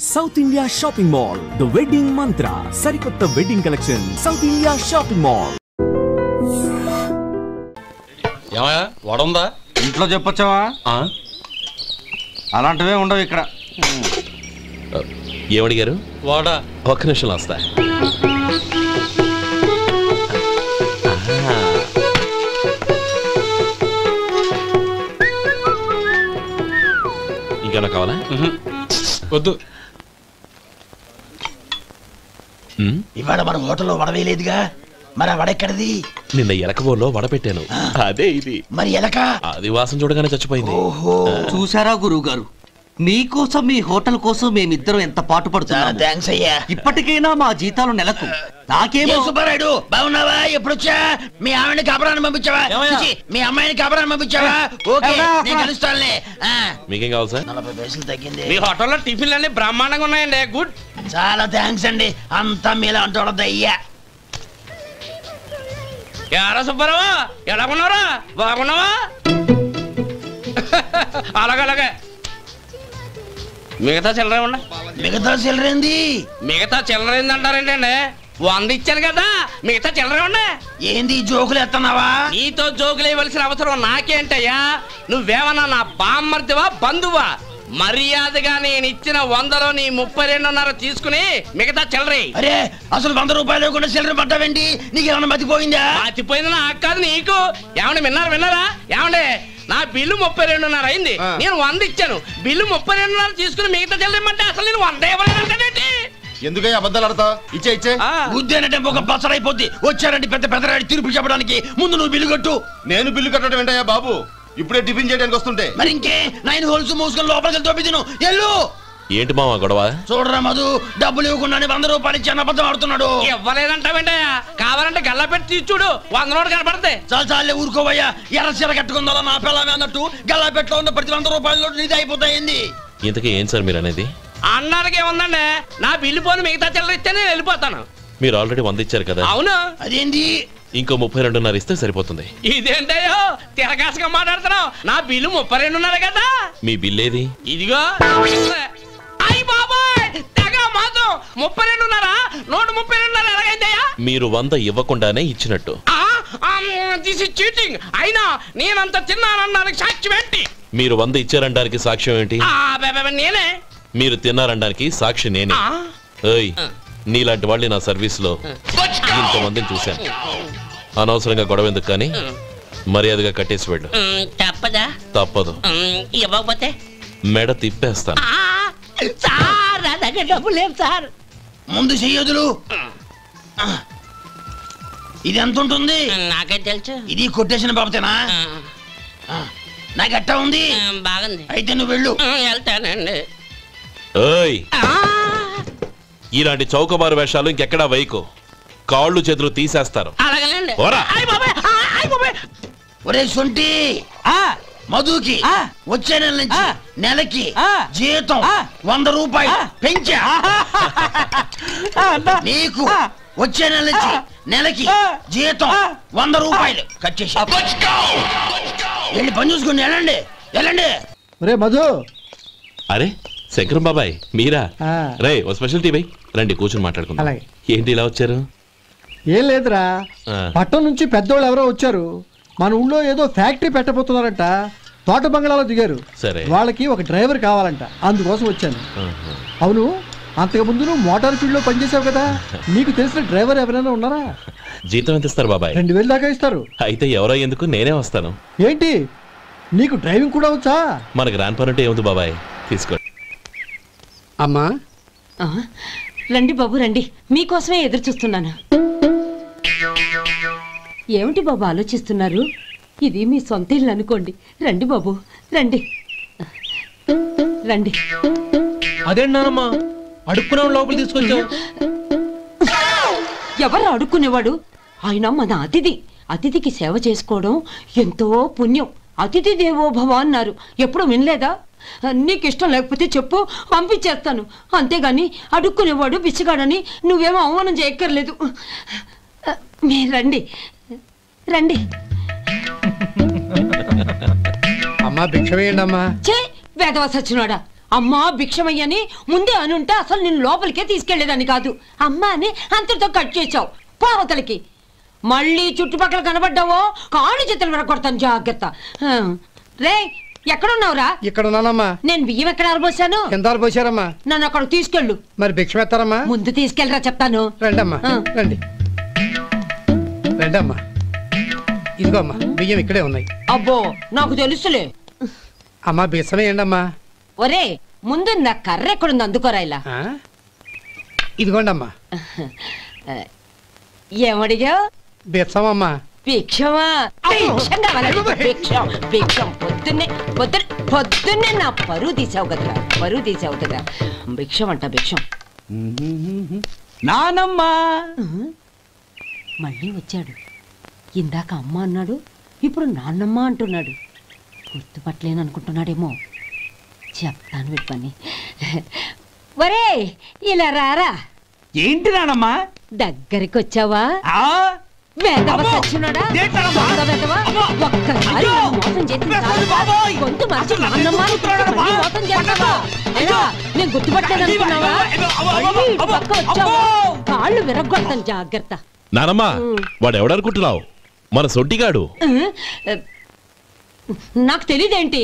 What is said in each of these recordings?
South India Shopping Mall, the wedding mantra. Sarikotta wedding collection. South India Shopping Mall. ఏమయ్యా వడ ఉందా? ఇంట్లో చెప్పొచ్చావా? అలాంటివే ఉండవు ఇక్కడ. ఏమడిగారు? వడ. ఒక్క నిమిషం వస్తా. ఇంకేనా కావాలా? వద్దు. ఇవాళ మన హోటల్లో వడవేయలేదుగా, మరి వడెక్కడిది? నిన్న ఎలకబోలో వడ పెట్టాను, అదే ఇది. మరి ఎలక అది వాసన చూడగానే చచ్చిపోయింది. చూసారా గురువు గారు, మీకోసం మీ హోటల్ కోసం మేమిద్దరం ఎంత పాటు పడుతున్నాము. థాంక్స్ అయ్యా. ఇప్పటికైనా మా జీతాలు నెలకు నాకేమో. సుబ్బారాయుడు బాగున్నావా? ఎప్పుడొచ్చా? మీ ఆవిడని కబరాన్ని పంపించావా? మీ అమ్మాయిని కబరాన్ని పంపించావా? ఓకే, నేను కలుస్తానులే. మీకేం కావాలి సార్? 40 పైసలు తగ్గింది. మీ హోటల్లో టిఫిన్లు అన్ని బ్రహ్మాండంగా ఉన్నాయండి. గుడ్, చాలా థాంక్స్ అండి. అంతా మీలా అంటూడద్దు అయ్యా. యారా సుబ్బారావు, ఎలాగున్నారా? బాగున్నావా? అలాగే మిగతా చిల్లర ఉండ. మిగతా చిల్లరేంది? మిగతా చిల్లరేంది అంటారేంటండి? 100 ఇచ్చాను కదా, మిగతా చిల్లర ఉండే. ఏంది జోకులు ఎత్తన్నావా? నీతో జోకులు ఇవ్వాల్సిన అవసరం నాకేంటయ్యా? నువ్వేమన్నా నా బామ్మర్దివా, బంధువా? మర్యాదగా నేను ఇచ్చిన 100లో నీ 32.5 తీసుకుని మిగతా చిల్లరే. అరే, అసలు 100 రూపాయలు లేకుండా చిల్లర పడ్డావేంటి? నీకేమన్నా మతిపోయిందా? మతిపోయింది నాకు కాదు, నీకు. ఏమండి విన్నారా? ఏమండి, నా బిల్లు 32.5 అయింది, నేను 100 ఇచ్చాను. బిల్లు 32.5 తీసుకుని మిగతా చెల్లిమంటే అసలు నేను 100 ఇవ్వలేదంటే ఎందుకయ్యా అబద్ధాలు ఆడతావు? ఇచ్చే ఉద్యానంటే ఒక పసరైపోద్ది. వచ్చారంటే పెద్ద పెద్దరాడి తీర్పు చెప్పడానికి ముందు నువ్వు బిల్లు కట్టు. నేను బిల్లు కట్టడం ఏంటయ్యా బాబు? ఇప్పుడే టిఫిన్ చేయడానికి వస్తుంటే. మరి ఇంకే 9 హోల్స్ మూసుకొని లోపలికి తోపి తిను. ఎల్లు. ఏంటి మామ గొడవ? చూడరా మధు, డబ్బులు ఇవ్వకుండానే 100 రూపాయలు ఇచ్చి అబద్ధం ఆడుతున్నాడు. ఇవ్వలేదంటావేంటయ్యా? కావాలంటే గల్లా పెట్టి తీసి చూడు, 100 నోటు కనపడతాయి. చాలే ఊరుకోవయ్యా. ఎర్ర చీర కట్టుకుందా నా పిల్లమే అన్నట్టు గల్లా పెట్లో ఉన్న ప్రతి 100 రూపాయల నీది అయిపోతాయింది. ఇంతకీ ఏం సార్ మీరు అనేది? అన్నానికి ఏముందండి, నా బిల్లు పోను మిగతా చిల్లర ఇస్తే నేను వెళ్ళిపోతాను. మీరు ఆల్రెడీ 100 ఇచ్చారు కదా. అవును. అదేంటి? ఇంకో 32.5 ఇస్తే సరిపోతుంది. ఇదేంటయ్యో తిరగాసుగా మాట్లాడుతున్నావు? నా బిల్లు 32.5 కదా. మీ బిల్ ఏది? ఇదిగో. అయ్య బాబాయ్, తెగ మాత్రం 32.5, 132.5 ఎలాగైందయ్యా? మీరు 100 ఇవ్వకుండానే ఇచ్చినట్టు. This is cheating. అయినా నేనంత తిన్నానన్నానికి సాక్ష్యం ఏంటి? మీరు 100 ఇచ్చారనడానికి సాక్ష్యం ఏంటి? నేనే. మీరు తిన్నారనడానికి సాక్షి నేనే. ఏయ్, నీలాంటి వాళ్ళని నా సర్వీస్ లో ఇంతమందిని చూశాను. అనవసరంగా గొడవ ఎందుకు కానీ మర్యాదగా కట్టేసి వెళ్ళు. తప్పదా? తప్పదు. ఇవ్వకపోతే మెడ తిప్పేస్తాను. సార్, నా దగ్గర డబ్బు లేదు సార్. ముందు చెయ్యదులు. ఇది ఎంత ఉంటుంది? నాకే తెలుసు. ఇది కొట్టేసిన బాబతేనా? నాకు ఎట్టా ఉంది? బాగుంది. అయితే నువ్వు వెళ్ళు. వెళ్తానండి. ఏయ్, ఇలాంటి చౌకబారు వేషాలు ఇంకెక్కడా వైకు. కాళ్ళు చేతులు తీసేస్తారు. అలాగేనండి. ఒరే సొంటి, మధుకి వచ్చే నెల నుంచి నెలకి జీతం 100 రూపాయలు పెంచా. నీకు వచ్చే నెల నుంచి నెలకి జీతం 100 రూపాయలు కట్ చేసి వెళ్ళి పని చూసుకుని వెళ్ళండి. ఒరే మధు. అరే శంకరం బాబాయ్, మీరా? రే, ఓ స్పెషల్ టీ బై. రండి కూర్చొని మాట్లాడుకుందాం. ఏంటి ఇలా వచ్చారు? ఏం లేదురా, పట్టణం నుంచి పెద్దోళ్ళు ఎవరో వచ్చారు. మన ఊళ్ళో ఏదో ఫ్యాక్టరీ పెట్టబోతున్నారంట. తోట బంగ్లాలో దిగారు. సరే, వాళ్ళకి ఒక డ్రైవర్ కావాలంట, అందుకోసం వచ్చాను. అవును, అంతకు ముందు నువ్వు మోటార్ ఫీల్డ్ లో పనిచేసావు కదా, నీకు తెలిసిన డ్రైవర్ ఎవరైనా ఉన్నారా? జీతం ఎంత ఇస్తారు బాబాయ్? 2000 దాకా ఇస్తారు. అయితే ఎవరో ఎందుకు, నేనే వస్తాను. ఏంటి, నీకు డ్రైవింగ్ కూడా వచ్చా? మనకు రాని పని అంటే ఏముంది బాబాయ్, తీసుకో. అమ్మా, రండి బాబు రండి, మీకోసమే ఎదురు చూస్తున్నాను. ఏమిటి బాబు ఆలోచిస్తున్నారు? ఇది మీ సొంత ఇల్లు అనుకోండి. రండి బాబు రండి. అదేంటమ్మా అడుక్కునే లోపల తీసుకొచ్చావు? ఎవరు అడుక్కునేవాడు? ఆయన మన అతిథి. అతిథికి సేవ చేసుకోవడం ఎంతో పుణ్యం. అతిథి దేవో భవ అన్నారు, ఎప్పుడు వినలేదా? నీకు ఇష్టం లేకపోతే చెప్పు, పంపించేస్తాను. అంతేగాని అడుక్కునేవాడు బిచ్చగాడని నువ్వేమో అవమానం చేయక్కర్లేదు. మీరు రండి. అమ్మా భిక్ష వేయండి అమ్మా. చే వేదవ సచ్చినోడా, అమ్మా భిక్షమయ్యని ముందే అనుంటే అసలు నేను లోపలికే తీసుకెళ్లేదని కాదు. అమ్మా అని అంతటితో కట్ చేసావు. పోవతలకి మళ్ళీ చుట్టుపక్కల కనబడ్డావో కాళ్ళు చేతులు విరగొడతాను, జాగ్రత్త. రే ఎక్కడున్నావురా? ఇక్కడ ఉన్నానమ్మా. నేను బియ్యం ఎక్కడ ఆరబోసాను? ఎంత ఆరబోసారమ్మా? నన్ను అక్కడ తీసుకెళ్ళు. మరి భిక్షం ఎత్తారమ్మా? ముందు తీసుకెళ్ళరా చెప్తాను. రండమ్మా, రండి రండమ్మా. ఇదిగో అమ్మా, బియ్యం ఇక్కడే ఉన్నాయి. అబ్బో నాకు తెలుసులే. అమ్మా బిచ్చమే ఏంటమ్మా? ఒరే ముందు నా కర్ర ఎక్కడుంది, అందుకోరా. ఇలా ఇదిగోండమ్మా. ఏమడిగా? బిచ్చమమ్మా. భిక్షమా? భిక్షం కావాలండి. భిక్షం భిక్షం. పొద్దున్నే నా పరువు తీసావు కదరా, పరువు తీసావు కదా. భిక్షం అంట, భిక్షం. నానమ్మా మళ్ళీ వచ్చాడు. ఇందాక అమ్మ అన్నాడు, ఇప్పుడు నాన్నమ్మ అంటున్నాడు. గుర్తుపట్టలేననుకుంటున్నాడేమో. చెప్తాను వీడి పని. ఒరే ఇలా రారా. ఏంటి నానమ్మా? దగ్గరికి వచ్చావా? ఒక్కసారి మోసం చేసి గొంతు మార్చి నాన్నమ్మ మోసం చేస్తావా? నేను గుర్తుపట్టలేదనుకున్నావా? పక్క వచ్చావా కాళ్ళు విరగొడతాను, జాగ్రత్త. నానమ్మా వాడు ఎవడనుకుంటున్నావు? మన సొంటిగాడు. నాకు తెలియదేంటి,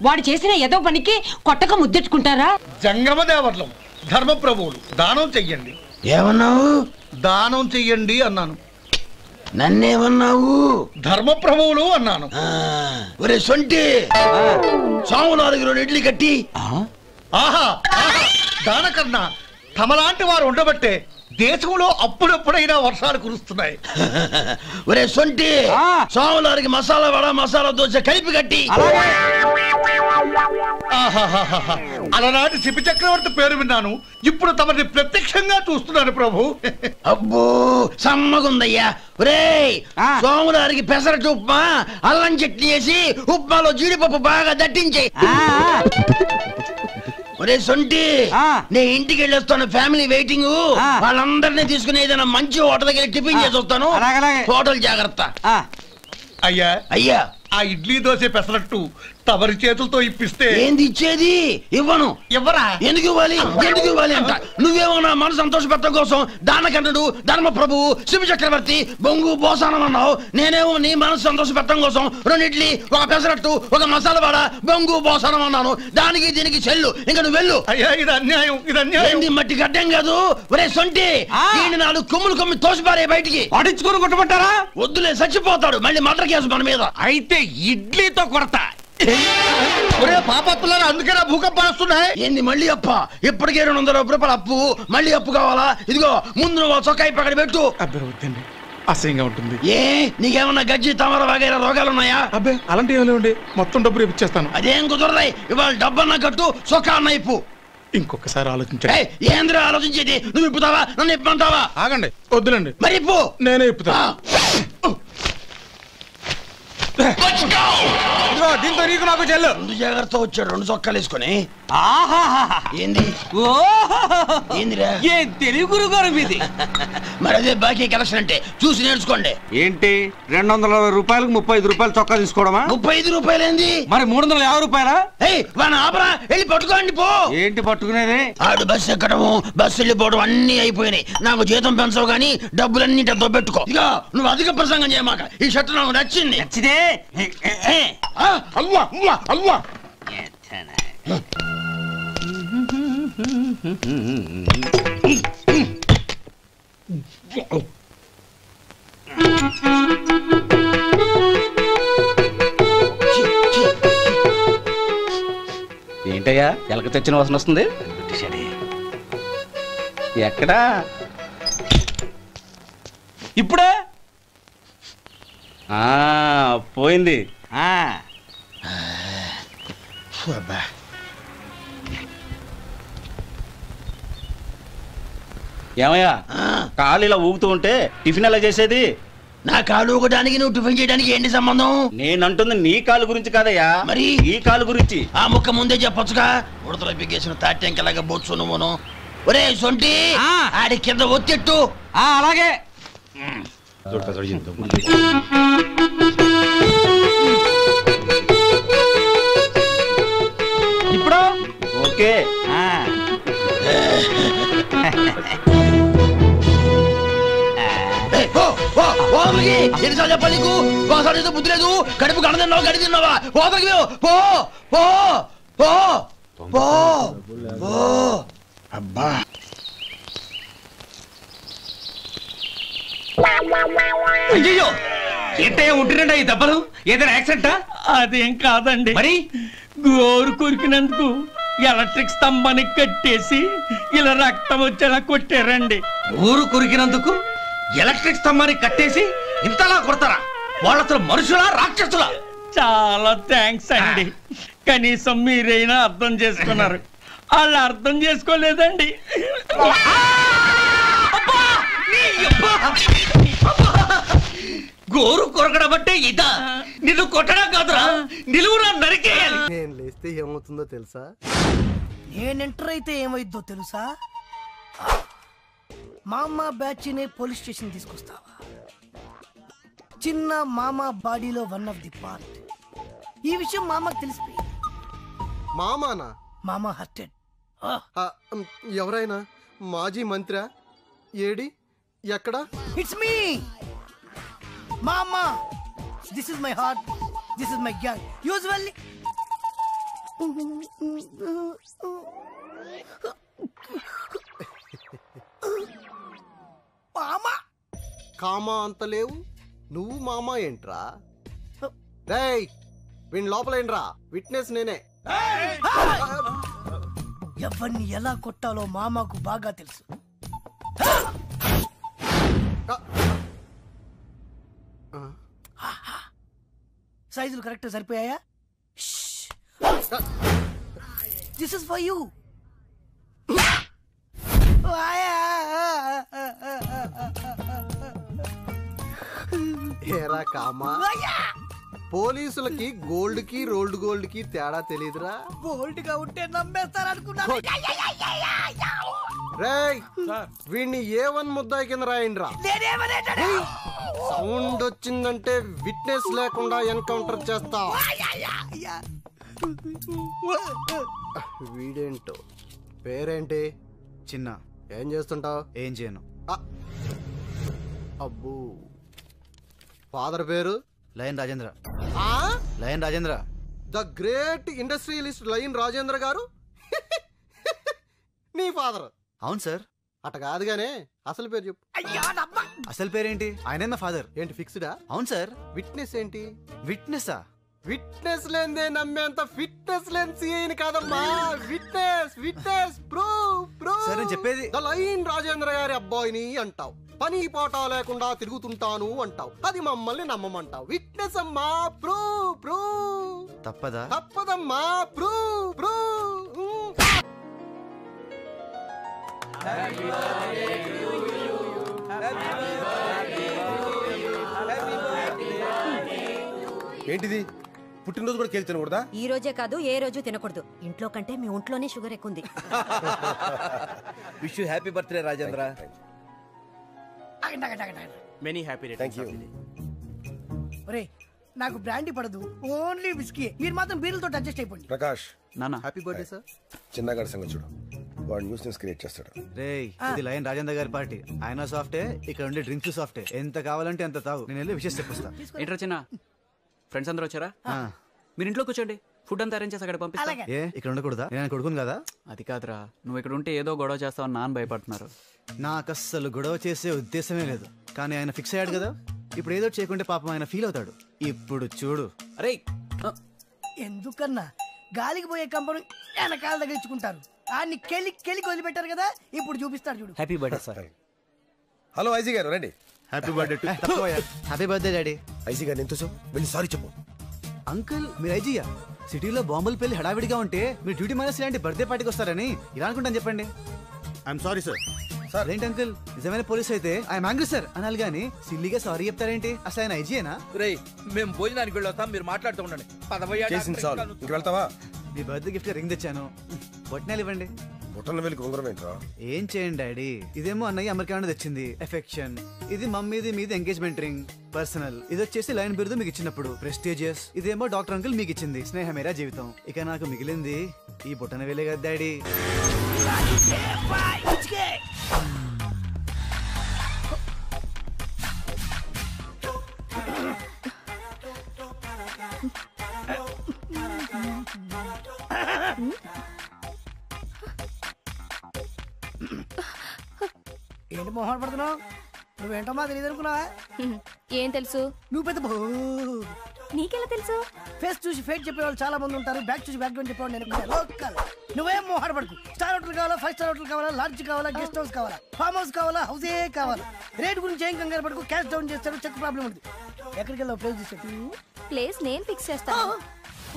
వాడు చేసిన ఏదో పనికి కొట్టక ముద్దెట్టుకుంటారా? జంగమ దేవర్లం ధర్మప్రభువులు దానం చెయ్యండి. ఏమన్నావు? దానం చెయ్యండి అన్నాను. నన్నేమన్నావు? ధర్మప్రభువులు అన్నాను. ఒరే సొంటి, సాములారికి 2 ఇడ్లీ కట్టి. ఆహా దానకన్నా తమలాంటి వారు ఉండబట్టే దేశంలో అప్పుడప్పుడైనా వర్షాలు కురుస్తున్నాయి. ఒరే సొంటి, సాములారికి మసాలా వడ మసాలా దోశ కలిపి కట్టి. అలనాటి శిపి చక్రవర్తి పేరు విన్నాను, ఇప్పుడు తమని ప్రత్యక్షంగా చూస్తున్నాను ప్రభు. అబ్బో సమ్మగుందయ్యా. ఒరే సోములారికి పెసరట్టు ఉప్మా అల్లం చట్నీ వేసి ఉప్మాలో జీడిపప్పు బాగా దట్టించేయి. ఒరే సొంటి, నేను ఇంటికి వెళ్ళొస్తాను, ఫ్యామిలీ వెయిటింగ్. వాళ్ళందరినీ తీసుకుని ఏదైనా మంచి హోటల్ దగ్గర టిఫిన్ చేసి వస్తాను. హోటల్ జాగ్రత్త. అయ్యా అయ్యా, ఆ ఇడ్లీ దోశ పెసరట్టు తమరి చేతులతో ఇప్పిస్తే. ఏంది ఇచ్చేది? ఇవ్వను. ఎవరా? ఎందుకు ఇవ్వాలి? ఎందుకు ఇవ్వాలి అంట. నువ్వేమో నా మనసు సంతోషపెట్టడం కోసం దానకన్నుడు ధర్మ ప్రభువు శివ చక్రవర్తి బొంగు బోసానం అన్నావు. నేనేమో నీ మనసు సంతోషపెట్టడం కోసం 2 ఇడ్లీ 1 పెసరట్టు 1 మసాలా వడ బొంగు బోసానం అన్నాను. దానికి దీనికి చెల్లు. ఇంకా నువ్వు వెళ్ళు. అయ్యా ఇది అన్యాయం, ఇది అన్యాయం. ఏంది మట్టి గడ్డం కాదు. ఒరే సొంటి, దీన్ని 4 కొమ్ములు కొమ్మి తోసిపారే బయటికి. పడించుకొని కొట్టమంటారా? వద్దులే, చచ్చిపోతాడు. మళ్ళీ మర్డర్ కేసు మన మీద. అయితే ఇడ్లీతో కొడతా. ఒరే పాపత్తులారా, అందుకేనా భూకంపాలు వస్తున్నాయి? ఏంది మళ్ళీ అప్ప? ఇప్పటికే 200 రూపాయలు అప్పు, మళ్ళీ అప్పు కావాలా? ఇదిగో ముందు నువ్వు చొక్కా పక్కన పెట్టు. అబ్బే వద్దండి, అసహ్యంగా ఉంటుంది. ఏ నీకేమన్నా గజ్జి తమర వగైరా రోగాలు ఉన్నాయా? అబ్బే అలాంటి ఏమైనా ఉండి మొత్తం డబ్బులు ఇప్పించేస్తాను. అదేం కుదరదాయి. ఇవాళ డబ్బన్నా కట్టు, చొక్కా అన్న ఇప్పు. ఇంకొకసారి ఆలోచించండి. ఏంద్ర ఆలోచించేది? నువ్వు ఇప్పుతావా, నన్ను ఇప్పమంటావా? ఆగండి, వద్దులండి. మరి ఇప్పు. నేనే ఇప్పుతా. దీంతో నీకు నాకు చెల్లు. 2 జాగ్రత్త వచ్చాడు, 2 చొక్కాలు వేసుకొని. ఏంది? ఏందిరా? ఏ తెలుగు గురుగారు మీది? మరి అదే బాకీ కలెక్షన్ అంటే. చూసి నేర్చుకోండి. ఏంటి 220 రూపాయలకు 35 రూపాయలు చొక్కా తీసుకోవడమా? 35 రూపాయలు ఏంది? మరి 350 రూపాయలా? వాడిని ఆపరా, వెళ్ళి పట్టుకోండి పో. ఏంటి పట్టుకునేది? ఆడు బస్సు ఎక్కడము బస్సు వెళ్ళిపోవడం అన్ని అయిపోయినాయి. నాకు జీతం పెంచవు గానీ డబ్బులన్నీ దొబ్బెట్టుకో. ఇక నువ్వు అధిక ప్రసంగం చేయమాక. ఈ షర్ట్ నాకు నచ్చింది. నచ్చితే అల్వా అల్వా అల్వా. ఏంటయ్యా ఎలక తెచ్చిన వాసన వస్తుంది? ఎక్కడా? ఇప్పుడే పోయింది. ఏమయ్యా కాలు ఇలా ఊగుతూ ఉంటే టిఫిన్ ఎలా చేసేది? నా కాలు ఊగడానికి నువ్వు టిఫిన్ చేయడానికి ఏంటి సంబంధం? నేనంటుంది నీ కాలు గురించి కాదయ్యా, మరి ఈ కాలు గురించి. ఆ ముక్క ముందే చెప్పొచ్చుగా. ఉడతలో పిగేసిన తాట్యంకలాగా బొచ్చు నువ్వును. ఒరే సొంటి, ఆడి కింద ఒత్తెట్టు. అలాగే. ఇప్పుడు ఓకే ఎన్నిసార్లు చెప్పాలి నీకు? ఒకసారి బుద్ధి లేదు, కడుపు గడ తిన్నావు, గడి తిన్నావా? పోతకి పో పో పో పో పో. అబ్బా అయ్యో ఏంటయ్యా ఉంటున్నాడా ఈ దెబ్బలు? ఏదైనా యాక్సిడెంటా? అదేం కాదండి, మరి గోరు కొరికినందుకు ఎలక్ట్రిక్ స్తంభానికి కట్టేసి ఇలా రక్తం వచ్చేలా కొట్టారండి. ఊరు కొరికినందుకు ఎలక్ట్రిక్ స్తంభాన్ని కట్టేసి ఇంతలా కొడతారా? వాళ్ళ అసలు మనుషులా రాక్షసులా? చాలా థ్యాంక్స్ అండి, కనీసం మీరైనా అర్థం చేసుకున్నారు. వాళ్ళు అర్థం చేసుకోలేదండి. గోరు కొరకడం అంటే ఇదా? నిన్ను కొట్టడం కాదురా, నిలువురా నరికేయాలి. నేను లేస్తే ఏమవుతుందో తెలుసా? నేను ఎంటర్ అయితే ఏమైద్దో తెలుసా? మామ బ్యాచ్ నే పోలీస్ స్టేషన్ తీసుకొస్తావా? చిన్న మామ బాడీలో వన్ ఆఫ్ ది పార్ట్. ఈ విషయం మామకు తెలిసిపోయింది. మామానా? మామ హర్టెడ్. ఎవరైనా మాజీ మంత్రా? ఏడి? ఎక్కడ? ఇట్స్ మీ మామ. This is my heart, this is my gang. Usually మామ కామా అంత లేవు, నువ్వు మామా ఏంట్రా? రేయ్ వీణ్ లోపలేంట్రా, విట్నెస్ నేనే. ఎవరిని ఎలా కొట్టాలో మామకు బాగా తెలుసు. సైజులు కరెక్ట్ సరిపోయాయా? This is for you. ఏరా కామా, పోలీసులకి గోల్డ్ కి రోల్డ్ గోల్డ్ కి తేడా తెలీదురా? గోల్డ్ గా ఉంటే నమ్మేస్తారనుకున్నా. రేయ్ వీడిని A1 ముద్దాయి కింద రాయండిరా. సౌండ్ వచ్చిందంటే విట్నెస్ లేకుండా ఎన్కౌంటర్ చేస్తా. వీడేంటో పేరేంటి? చిన్న. ఏం చేస్తుంటావు? ఏం చేయను. అబ్బో, ఫాదర్ పేరు? Lion Rajendra. Lion Rajendra, the great industrialist lion Rajendra గారు నీ ఫాదర్? అవును సార్. అట కాదుగానే అసలు పేరు చెప్పు. అసలు పేరేంటి? ఆయనే మా ఫాదర్. ఏంటి ఫిక్స్డా? అవును సార్. విట్నెస్ ఏంటి? విట్నెస్సా? విట్నెస్ లేదే నమ్మేంత ఫిట్నెస్ లేని సీఐని కాదమ్మా. Witness witness proof. సరే నేను చెప్పేది. ద లయన్ రాజేంద్ర గారి అబ్బాయిని అంటావు, పని పాట లేకుండా తిరుగుతుంటాను అంటావు, అది మమ్మల్ని నమ్మమంటావు. విట్నెస్ అమ్మా, ప్రూఫ్. తప్పదా? తప్పదమ్మా, ప్రూఫ్. ఏంటిది? పుట్టినరోజు కూడా కేక్ తినకూడదా? ఈ రోజే కాదు, ఏ రోజు తినకూడదు. ఇంట్లో కంటే మీ ఒంట్లోనే షుగర్ ఎక్కుంది. Wish you happy birthday Rajendra. Many happy returns. ఒరేయ్ నాకు బ్రాండీ పడదు, ఓన్లీ విస్కీ. మీరు మాత్రం బీర్లతో అడ్జస్ట్ అయిపోండి. ప్రకాష్ నాన్న హ్యాపీ బర్త్డే సార్. చిన్నగాడి సంగతి చూడు, వాడు న్యూస్ క్రియేట్ చేస్తాడు. రేయ్ ఇది లయన్ రాజేంద్ర గారి పార్టీ. ఆయన సాఫ్టే, ఇక్కడ ఉండే డ్రింక్స్ సాఫ్టే. ఎంత కావాలంటే అంత తాగు, నేను వెళ్ళి విషయం చెప్పొస్తా. ఏంట్రా చిన్న, ఫ్రెండ్స్ అందరూ వచ్చారా? మీరు ఇంట్లో కూర్చోండి, ఫుడ్ అంతా అరేంజ్ చేసి అక్కడ పంపిస్తా. ఏ ఇక్కడ ఉండకూడదా? నేను కొడుకును కదా. అది కాదురా, నువ్వు ఇక్కడ ఉంటే ఏదో గొడవ చేస్తావని నాన్న భయపడుతున్నారు. నాకు అస్సలు గొడవ చేసే ఉద్దేశమే లేదు, కానీ ఆయన ఫిక్స్ అయ్యాడు కదా, ఇప్పుడు ఏదో చేయకుంటే పాపం ఆయన ఫీల్ అవుతాడు. ఇప్పుడు చూడు. అరే ఎందుకన్నా గాలికి పోయే కంపను వెనకాల తగిలించుకుంటారు. ఆయన్ని కెలికి వదిలిపెట్టారు కదా, ఇప్పుడు చూపిస్తాడు చూడు. Happy birthday sir. Hello IG గారు, రండి. Happy birthday. Happy birthday daddy. IG గారు ఎంతో వెళ్ళి సారీ చెప్పు. అంకుల్ మీరు ఐజీయా? సిటీలో బాంబులు పెళ్లి హడావిడిగా ఉంటే మీరు డ్యూటీ మానేసి ఇలాంటి బర్త్డే పార్టీకి వస్తారని ఇలా అనుకుంటాను చెప్పండి. I'm sorry sir. సార్ ఏంటి అంకుల్, నిజమైన పోలీస్ అయితే ఐఎమ్ యాంగ్రీ సార్ అనాలి గానీ సిల్లీగా సారీ చెప్తారేంటి? అసలు ఆయన ఐజీయేనా? రేయ్ మేము భోజనానికి వెళ్ళొస్తాం, మీరు మాట్లాడుతూ ఉండండి. చేసింది చాలు, ఇంక వెళ్తావా? మీ బర్త్డే గిఫ్ట్ రింగ్ తెచ్చాను, బొట్నాలు ఇవ్వండి. బుట్టన వెళ్ళి ఉంగరం ఏంట్రా? ఏం చేయండి డాడీ, ఇదేమో అన్నయ్య అమెరికా నుండి తెచ్చింది ఎఫెక్షన్, ఇది మమ్మీది మీది ఎంగేజ్మెంట్ రింగ్ పర్సనల్, ఇది వచ్చేసి లైన్ బిరుదు మీకు ఇచ్చినప్పుడు ప్రెస్టీజియస్, ఇదేమో డాక్టర్ అంకుల్ మీకు ఇచ్చింది స్నేహమేరా జీవితం. ఇక నాకు మిగిలింది ఈ బుట్టన వెళ్ళే కదా డాడీ. ఏంటి మొహం పడుతున్నావు? నువ్వేంటో మా తెలియదు అనుకున్నావా? ఏం తెలుసు? నువ్వు పెద్ద నీకెలా తెలుసు? ఫేస్ చూసి ఫేట్ చెప్పేవాళ్ళు చాలా మంది ఉంటారు, బ్యాక్ చూసి బ్యాక్ గ్రౌండ్ చెప్పేవాళ్ళు నేను లోకల్. నువ్వేం మొహం పడుకు. స్టార్ హోటల్ కావాలా, 5 స్టార్ హోటల్ కావాలా, లాడ్జ్ కావాలా, గెస్ట్ హౌస్ కావాలా, ఫామ్ హౌస్ కావాలా, హౌసే కావాలా, రేట్ గురించి ఏం కంగారు పడుకు. క్యాష్ డౌన్ చేస్తాడు, చెక్ ప్రాబ్లం ఉంది. ఎక్కడికి వెళ్ళావు? ప్లేస్ తీసుకెళ్ళి. ప్లేస్ నేను ఫిక్స్ చేస్తాను.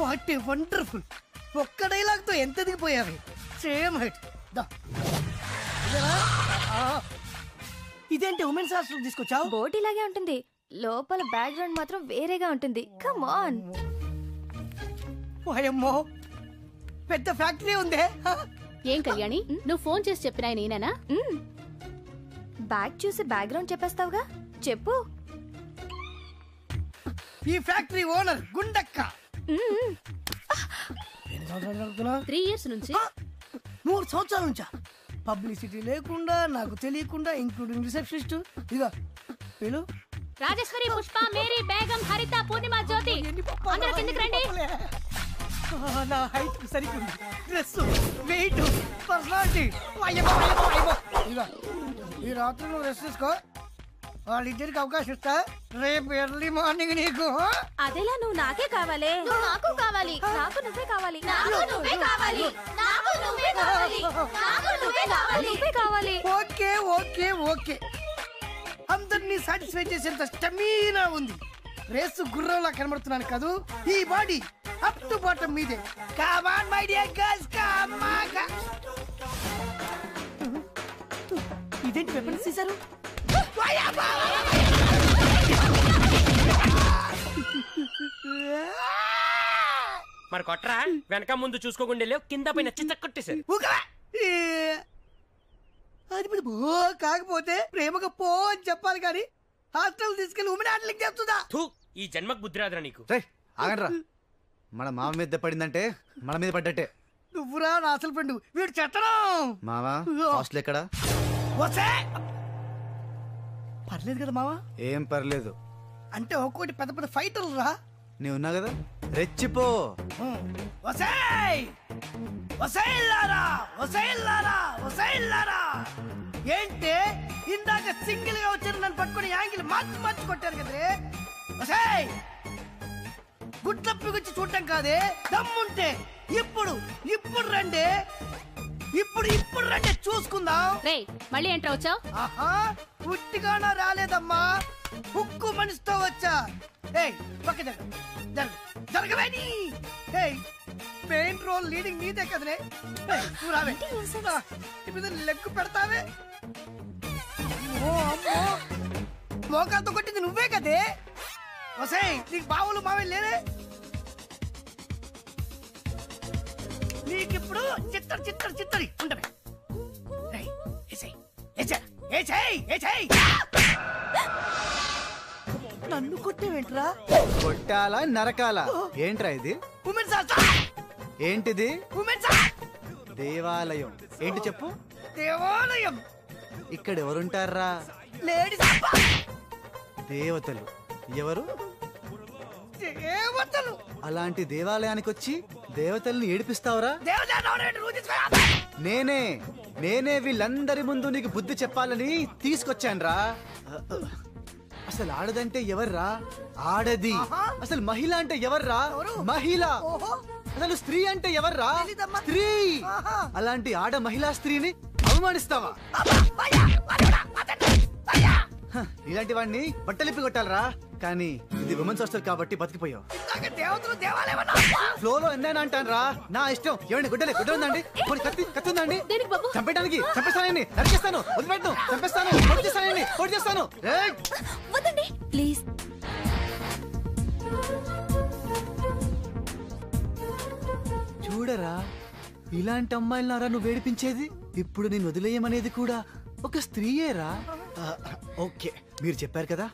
What a wonderful. ఒక్క డైలాగ్ తో ఎంత దిగిపోయావి. Same height. ఇదేంటి ఉమెన్స్ హాస్టల్ తీసుకొచ్చావు? బోట్ ఇలాగే ఉంటుంది, లోపల బ్యాక్గ్రౌండ్ మాత్రం వేరేగా ఉంటుంది. Come on. ఓయమ్మో, పెద్ద ఫ్యాక్టరీ ఉందే. ఏం కళ్యాణి, నువ్వు ఫోన్ చేసి చెప్పినా నేనేనా? బ్యాక్ చూసి బ్యాక్గ్రౌండ్ చెప్పేస్తావుగా, చెప్పు. ఈ ఫ్యాక్టరీ ఓనర్ గుండక్క. 3 years నుంచి. 3 సంవత్సరాల నుంచా? పబ్లిసిటీ లేకుండా, నాకు తెలియకుండా, ఇంక్లూడింగ్ రిసెప్షనిస్ట్. ఇదిగో వీళ్ళు రాజేశ్వరి, పుష్ప, మేరీ, బేగం, హరిత, పూర్ణిమ, జ్యోతి, అందరూ కిందకి రండి. నా హైట్ సరిగ్గా డ్రెస్, వెయిట్, పర్సనాలిటీ. ఇదిగో ఈ రాత్రి నువ్వు రెస్ట్ తీసుకో, వాళ్ళిద్దరికి అవకాశం ఇస్తా. రేపు ఎర్లీ మార్నింగ్ నీకు. అదేలా నువ్వు నాకే కావాలి. నాకు కావాలి. నాకు నువ్వే కావాలి. నాకు నువ్వే కావాలి. నాకు నువ్వే కావాలి. నాకు నువ్వే కావాలి. నువ్వే కావాలి. ఓకే ఓకే ఓకే, అందరినీ సాటిస్ఫై చేసేంత స్టమీనా ఉంది. రేసు గుర్రంలా కనబడుతున్నాను కాదు, ఈ బాడీ అప్ టు బాటం మీదే. Come on my dear girls, come on. ఇదేంటి వెపన్స్ తీశారు? మరి కొట్రా, వెనక ముందు చూసుకోకుండా లేవు, కింద పైన చిత్త కొట్టేశారు. అది కాకపోతే ప్రేమగా పో అని చెప్పాలి కానీ హాస్టల్ తీసుకెళ్లి ఉమెన్ హ్యాండ్లింగ్ చేస్తుందా? ఈ జన్మకు బుద్ధి రాదురా నీకు. ఆగండ్రా, మన మామ మీద పడిందంటే మన మీద పడ్డట్టే. నువ్వురా నా అసలు ఫ్రెండ్, వీడు చెత్తనం. మావా హాస్టల్ ఎక్కడా? పర్లేదు కదా మావా? ఏం పర్లేదు అంటే ఒక్కోటి పెద్ద పెద్ద ఫైటర్లు రా. నీ ఉన్నా కదా, రెచ్చిపో. ఏంటి ఇందాక సింగిల్ గా వచ్చారు, నన్ను పట్టుకుని యాంగిల్ మార్చి కొట్టారు కదరే. గుట్లప్పిగుచ్చి చూడటం కాదే, దమ్ముంటే ఇప్పుడు రండి, ఇప్పుడు రండి, చూసుకుందాం. మళ్ళీ ఏంట్రా వచ్చావు? ఆహా, పుట్టిగానో రాలేదమ్మా, ఉక్కు మనిషితో వచ్చా. పక్క జరగవేని. పెయింట్ రోల్ లీడింగ్ నీదే కదనే. లెగ్గు పెడతావే. మోకాలతో కొట్టింది నువ్వే కదే. వసాయ్, నీకు బావులు మావే లేదే. నీకిప్పుడు చిత్తడి ఉండవే. నన్ను కొట్టేవేంట్రా? కొట్టాలా నరకాలా? ఏంట్రా ఇది? ఏంటిది? దేవాలయం. ఏంటి చెప్పు? దేవాలయం. ఇక్కడ ఎవరుంటారా? దేవతలు. ఎవరు? దేవతలు. అలాంటి దేవాలయానికి వచ్చి దేవతల్ని ఏడిపిస్తావురా? నేనే వీళ్ళందరి ముందు నీకు బుద్ధి చెప్పాలని తీసుకొచ్చాన్రా. అసలు ఆడదంటే ఎవర్రా? ఆడది. అసలు మహిళ అంటే ఎవర్రా? మహిళ. అసలు స్త్రీ అంటే ఎవర్రా? స్త్రీ. అలాంటి ఆడ మహిళా స్త్రీని అవమానిస్తావా? ఇలాంటి వాడిని బట్టలిప్పి కొట్టాలరా. కానీ ఇది ఉమెన్స్ హాస్టల్ కాబట్టి బతికిపోయావు. ఫ్లోలో ఎన్నైనా అంటాను రా, నా ఇష్టం. ఏమండి గుడ్డ ఉందండి? కత్తి ఉందండి? చంపేయడానికి చంపేస్తానండి, నరికేస్తాను, వదిలిపెట్టను, చంపేస్తాను, పొడి చేస్తాను. ప్లీజ్. చూడరా, ఇలాంటి అమ్మాయిలనారా నువ్వు వేడిపించేది? ఇప్పుడు నేను వదిలేయమనేది కూడా ఒక స్త్రీయేరా? ఓకే, మీరు చెప్పారు కదా,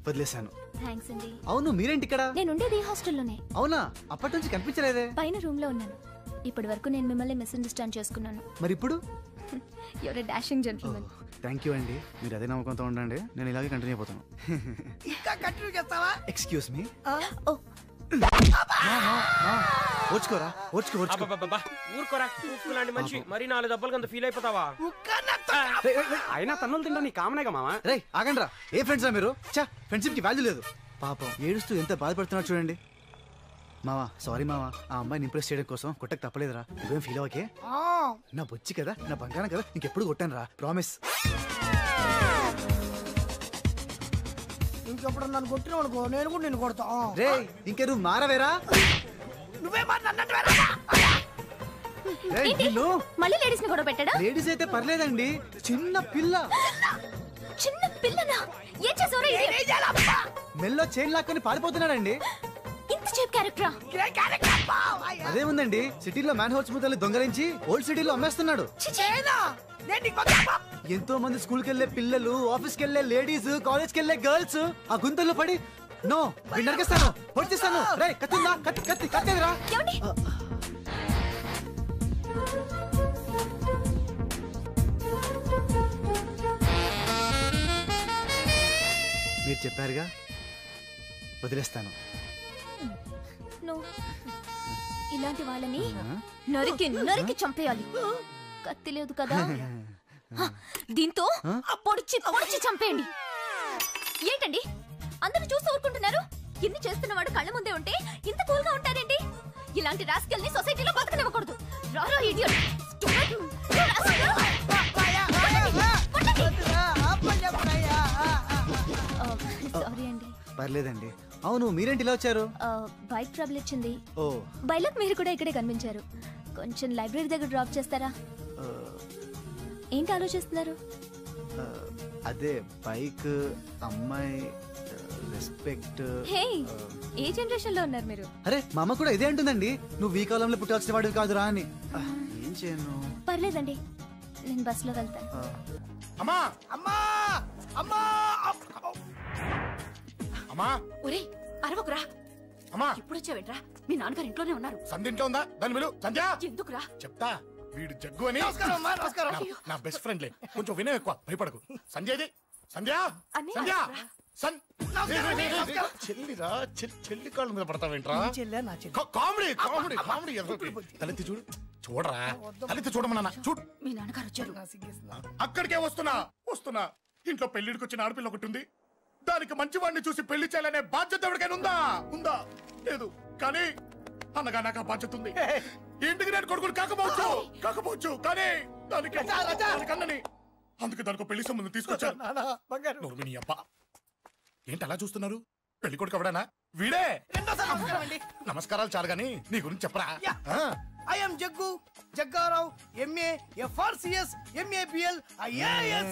వదిలేశాను. థ్యాంక్స్ అండి. అవును, మీరేంటి ఇక్కడ? నేను ఉండేది హాస్టల్లోనే. అవునా? అప్పటి నుంచి కనిపించలేదే. పైన రూమ్ లో ఉన్నాను. ఇప్పటి వరకు నేను మిమ్మల్ని మిస్అండర్స్టాండ్ చేసుకున్నాను. మరి ఇప్పుడు? Your a dashing gentleman. Thank you అండి, మీరు అదే నమ్మకంతో ఉండండి. నేను ఇలాగే కంటిన్యూ అయిపోతాను. ఇంకా కంటిన్యూ చేస్తావా? Excuse me. ఓ ఓర్చుకోరా, ఓర్చుకో. ఊరుకోరా, ఉప్పు లాంటి మనిషి మరి 4 దెబ్బలు కింద ఫీల్ అయిపోతావా? అయినా తన్నులు తింటా నీ కామనేగా మామ. రేయ్ ఆగండి రా, ఏ ఫ్రెండ్స్ రా మీరు? ఫ్రెండ్షిప్ కి వాల్యూ లేదు. పాపం ఏడుస్తూ ఎంత బాధపడుతున్నాడు చూడండి. మావా సారీ మావా, ఆ అమ్మాయిని ఇంప్రెస్ చేయడం కోసం కొట్టకు తప్పలేదురా. నువ్వేం ఫీల్ అవ్వకే. నా బొచ్చి కదా, నా బంగారం కదా, ఇంకెప్పుడు కొట్టాను రా, ప్రామిస్. ఇంకెప్పుడు నన్ను కొట్టినావు అనుకో, నేను కూడా నిన్ను కొడతా. రే ఇంకే నువ్వు మారవేరా? నువ్వే మళ్ళీ లేడీస్ ని గొడవ పెట్టాడా? లేడీస్ అయితే పర్లేదండి, చిన్న పిల్ల. చిన్న పిల్లనా? ఏం చేసావురా? మెల్లో చైన్ లాక్కొని పారిపోతున్నాడండి. ఇంత చీప్ క్యారెక్టరా? అదేముందండి, సిటీలో మ్యాన్ హోల్స్ ముద్దలు దొంగలించి ఓల్డ్ సిటీలో అమ్మేస్తున్నాడు. ఎంతో మంది స్కూల్ కి వెళ్లే పిల్లలు, ఆఫీస్ కి వెళ్లే లేడీస్, కాలేజ్ కి వెళ్లే గర్ల్స్ ఆ గుంతల్లో పడి నో నరికేస్తాను, పొడిచేస్తాను. రే కత్తిందా? కత్తేదిరా? మీరు చెప్పారుగా, వదిలేస్తాను. ఇలాంటి వాళ్ళని నరికి చంపేయాలి. కత్తి లేదు కదా, దీంతో పొడిచి చంపేయండి. ఏంటండి అందరూ చూస్తూ ఊరుకుంటున్నారు? ఇన్ని చేస్తున్నవాడు కళ్ళ ముందే ఉంటే ఇంత కూల్ గా ఉంటారేంటి? ఇలాంటి రాస్కెల్ ని సొసైటీలో బతకనివ్వకూడదు. రారా ఇడియట్. సారీ అండి. పర్లేదండి. అవును, మీరేంటి ఇలా వచ్చారు? బైక్ ట్రబుల్ ఇచ్చింది. ఓ బైలక్ మీరు కూడా ఇక్కడే కనిపించారు. కొంచెం లైబ్రరీ దగ్గర డ్రాప్ చేస్తారా? ఏంటి ఆలోచిస్తున్నారు? అదే బైక్, అమ్మాయి, రెస్పెక్ట్. హే, ఏ జనరేషన్ లో ఉన్నారు మీరు? అరే మా అమ్మ కూడా ఇదే అంటుందండి, నువ్వు ఈ కాలంలో పుట్టాల్సిన వాడివి కాదురా అని. ఏం చేయను? పర్లేదండి, నేను బస్ లో వెళ్తాను. అమ్మా అమ్మా అమ్మా అమ్మా. ఒరే అరవకురా. అమ్మా ఇప్పుడు వచ్చావేంట్రా? మీ నాన్నగారు ఇంట్లోనే ఉన్నారు. సంధ్య ఇంట్లో ఉందా? దాని విలు. సంధ్య ఎందుకురా? చెప్తా, వీడు జగ్గు అని నమస్కారం. నా బెస్ట్ ఫ్రెండ్లే, కొంచెం వినయం ఎక్కువ, భయపడకు. సంధ్యది సంధ్య సంధ్య చెల్లిరా, చెల్లి కాళ్ళ మీద పడతావేంట్రా? Comedy comedy comedy. తలెత్తి చూడు, చూడరా, తలెత్తి చూడమన్నా, చూడు. మీ నాన్నగారు వచ్చారు. అక్కడికే వస్తున్నా. ఇంట్లో పెళ్లిడికి వచ్చిన ఆడపిల్ల ఒకటి ఉంది. దానికి మంచి వాడిని చూసి పెళ్లి చేయాలనే బాధ్యత ఎవరికైనా ఉందా? లేదు. కానీ అన్నగా నాకు ఆ బాధ్యత ఉంది. ఇంటికి నేను కొడుకుని కాకపోవచ్చు కానీ దానికి అన్నని, అందుకే దానికి పెళ్లి సంబంధం తీసుకొచ్చాను. ఏంటి అలా చూస్తున్నారు? పెళ్లి కొడుకు ఎవడానా? వీడే. నమస్కారాలు చాలు గాని నీ గురించి చెప్పరా. I am Jaggu, Jaggarao, MA, FRCS, MABL, IAS.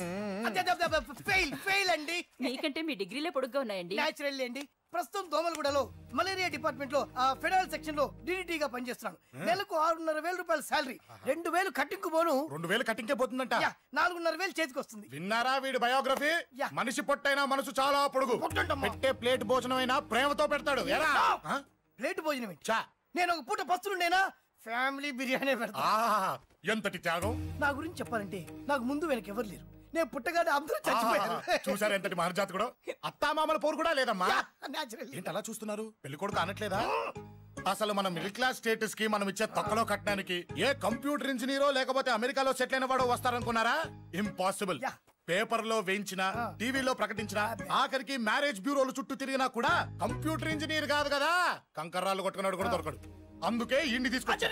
Fail అండి. మీకంటే మీ డిగ్రీలే పొడుగ్గా ఉన్నాయండి. న్యాచురల్ అండి. ప్రస్తుతం దోమలగూడలో మలేరియా డిపార్ట్మెంట్ లో ఫెడరల్ సెక్షన్ లో DDT గా పనిచేస్తున్నాను. నెలకు 6,500 రూపాయల శాలరీ, 2,000 కట్టింగ్ పోను. 2,000 కట్టింకే పోతుందంట. 4,500 చేతికి వస్తుంది. విన్నారా వీడి బయోగ్రఫీ? మనిషి పొట్టైనా మనసు చాలా పొడుగు. పెట్టే ప్లేట్ భోజనం అయినా ప్రేమతో పెడతాడు. ప్లేట్ భోజనం ఏంటి? నేను ఒక పూట పస్తులుండేనా? ఫ్యామిలీ బిర్యానీ పెడతా. ఎంతటి త్యాగం! నా గురించి చెప్పాలంటే నాకు ముందు వెనక ఎవరు లేరు. నేను పుట్టగానే అందరూ చచ్చిపోయారు. చూసారు ఎంతటి మహర్జాత్ కూడా. అత్తామామల పోరు కూడా లేదమ్మా. ఏంటి అలా చూస్తున్నారు? పెళ్లి కొడుకు అనట్లేదా? అసలు మన మిడిల్ క్లాస్ స్టేటస్ కి మనం ఇచ్చే తక్కువలో కట్టడానికి ఏ కంప్యూటర్ ఇంజనీరో లేకపోతే అమెరికాలో సెటిల్ అయిన వాడు వస్తారనుకున్నారా? ఇంపాసిబుల్. పేపర్ లో వేయించిన, టీవీలో ప్రకటించిన, ఆఖరికి మ్యారేజ్ బ్యూరోలు చుట్టూ తిరిగినా కూడా కంప్యూటర్ ఇంజనీర్ కాదు కదా, కంకర్రాలు కొట్టుకున్నాడు కూడా దొరకడు. అందుకే ఇండి తీసుకొచ్చా.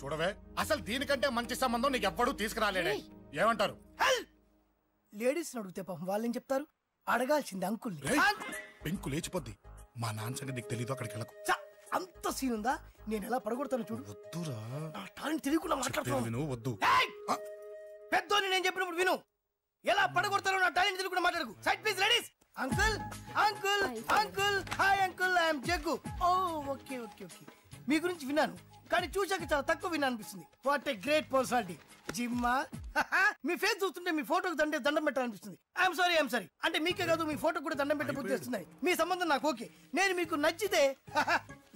చూడవే, అసలు దీనికంటే మంచి సంబంధం నీకు ఎవ్వడూ తీసుకురాలేడే. ఏమంటారు? లేడీస్ అడిగితే పాపం వాళ్ళేం చెప్తారు? అడగాల్సింది అంకుల్. పెంకు లేచిపోద్ది. మా నాన్న సంగతి నీకు తెలీదు, అక్కడికి వెళ్ళకు. అంత సీన్ ఉందా? నేను ఎలా పడగొడతాను చూడు. వద్దురా, టాలెంట్ తెలియకుండా మాట్లాడుతున్నాను. వద్దు. పెద్దోని నేను చెప్పినప్పుడు విను. ఎలా పడగొడతారో నా టాలెంట్ తెలియకుండా మాట్లాడకు. Side please ladies. Uncle hi uncle, I'm Jaggu. Oh okay. మీ గురించి విన్నాను. కానీ చూశాక చాలా తక్కువ విన్నా అనిపిస్తుంది. What a great personality. జిమ్మా మీ ఫేస్ చూస్తుంటే మీ ఫోటోకి దండం పెట్టాలనిపిస్తుంది. ఐఎమ్ సారీ అంటే మీకే కాదు మీ ఫోటో కూడా దండం పెట్టే బుద్ధి వస్తుంది. మీ సంబంధం నాకు ఓకే, నేను మీకు నచ్చితే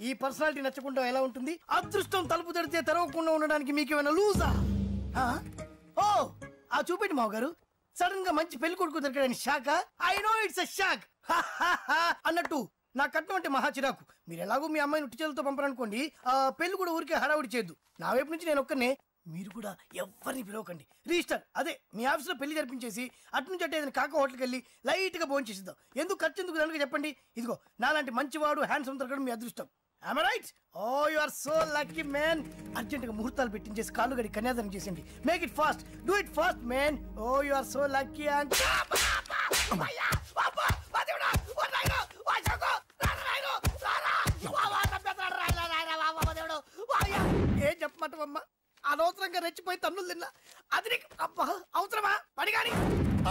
ఈ పర్సనాలిటీ నచ్చకుండా ఎలా ఉంటుంది? అదృష్టం తలుపు తడితే తెరవకుండా ఉండడానికి మీకు ఏమైనా లూజా? ఓ ఆ చూపెట్టి మావ గారు, సడన్ గా మంచి పెళ్లి కొడుకు దొరికాడని shock. I know it's a shock అన్నట్టు నా కట్నం అంటే మహా చిరాకు. మీరు ఎలాగో మీ అమ్మాయిని ఉట్టిచేలతో పంపరనుకోండి, పెళ్లి కూడా ఊరికే హడావుడి చేయొద్దు. నా వైపు నుంచి నేను ఒక్కనే, మీరు కూడా ఎవరిని పిలవకండి. రిజిస్టర్ అదే మీ ఆఫీస్లో పెళ్లి జరిపించేసి అటు నుంచి అంటే ఏదైనా కాక హోటల్కి వెళ్ళి లైట్ గా భోజనం చేసిద్దాం. ఎందుకు ఖర్చు ఎందుకు కనుక చెప్పండి. ఇదిగో నాలాంటి మంచివాడు హ్యాండ్సమ్ దొరకడం మీ అదృష్టం. Am I right? Oh, you are so lucky, man. Urgent గా ముహూర్తాలు పెట్టించేసి కాళ్ళు గడి కన్యాదానం చేసేయండి. Make it fast, do it fast, man. Oh, you are so lucky. And ఏం చెప్పమంటావమ్మా? అనవసరంగా రెచ్చిపోయి తన్నులు తిన్నా. అది నీకు అబ్బా అవసరమా? పడిగాని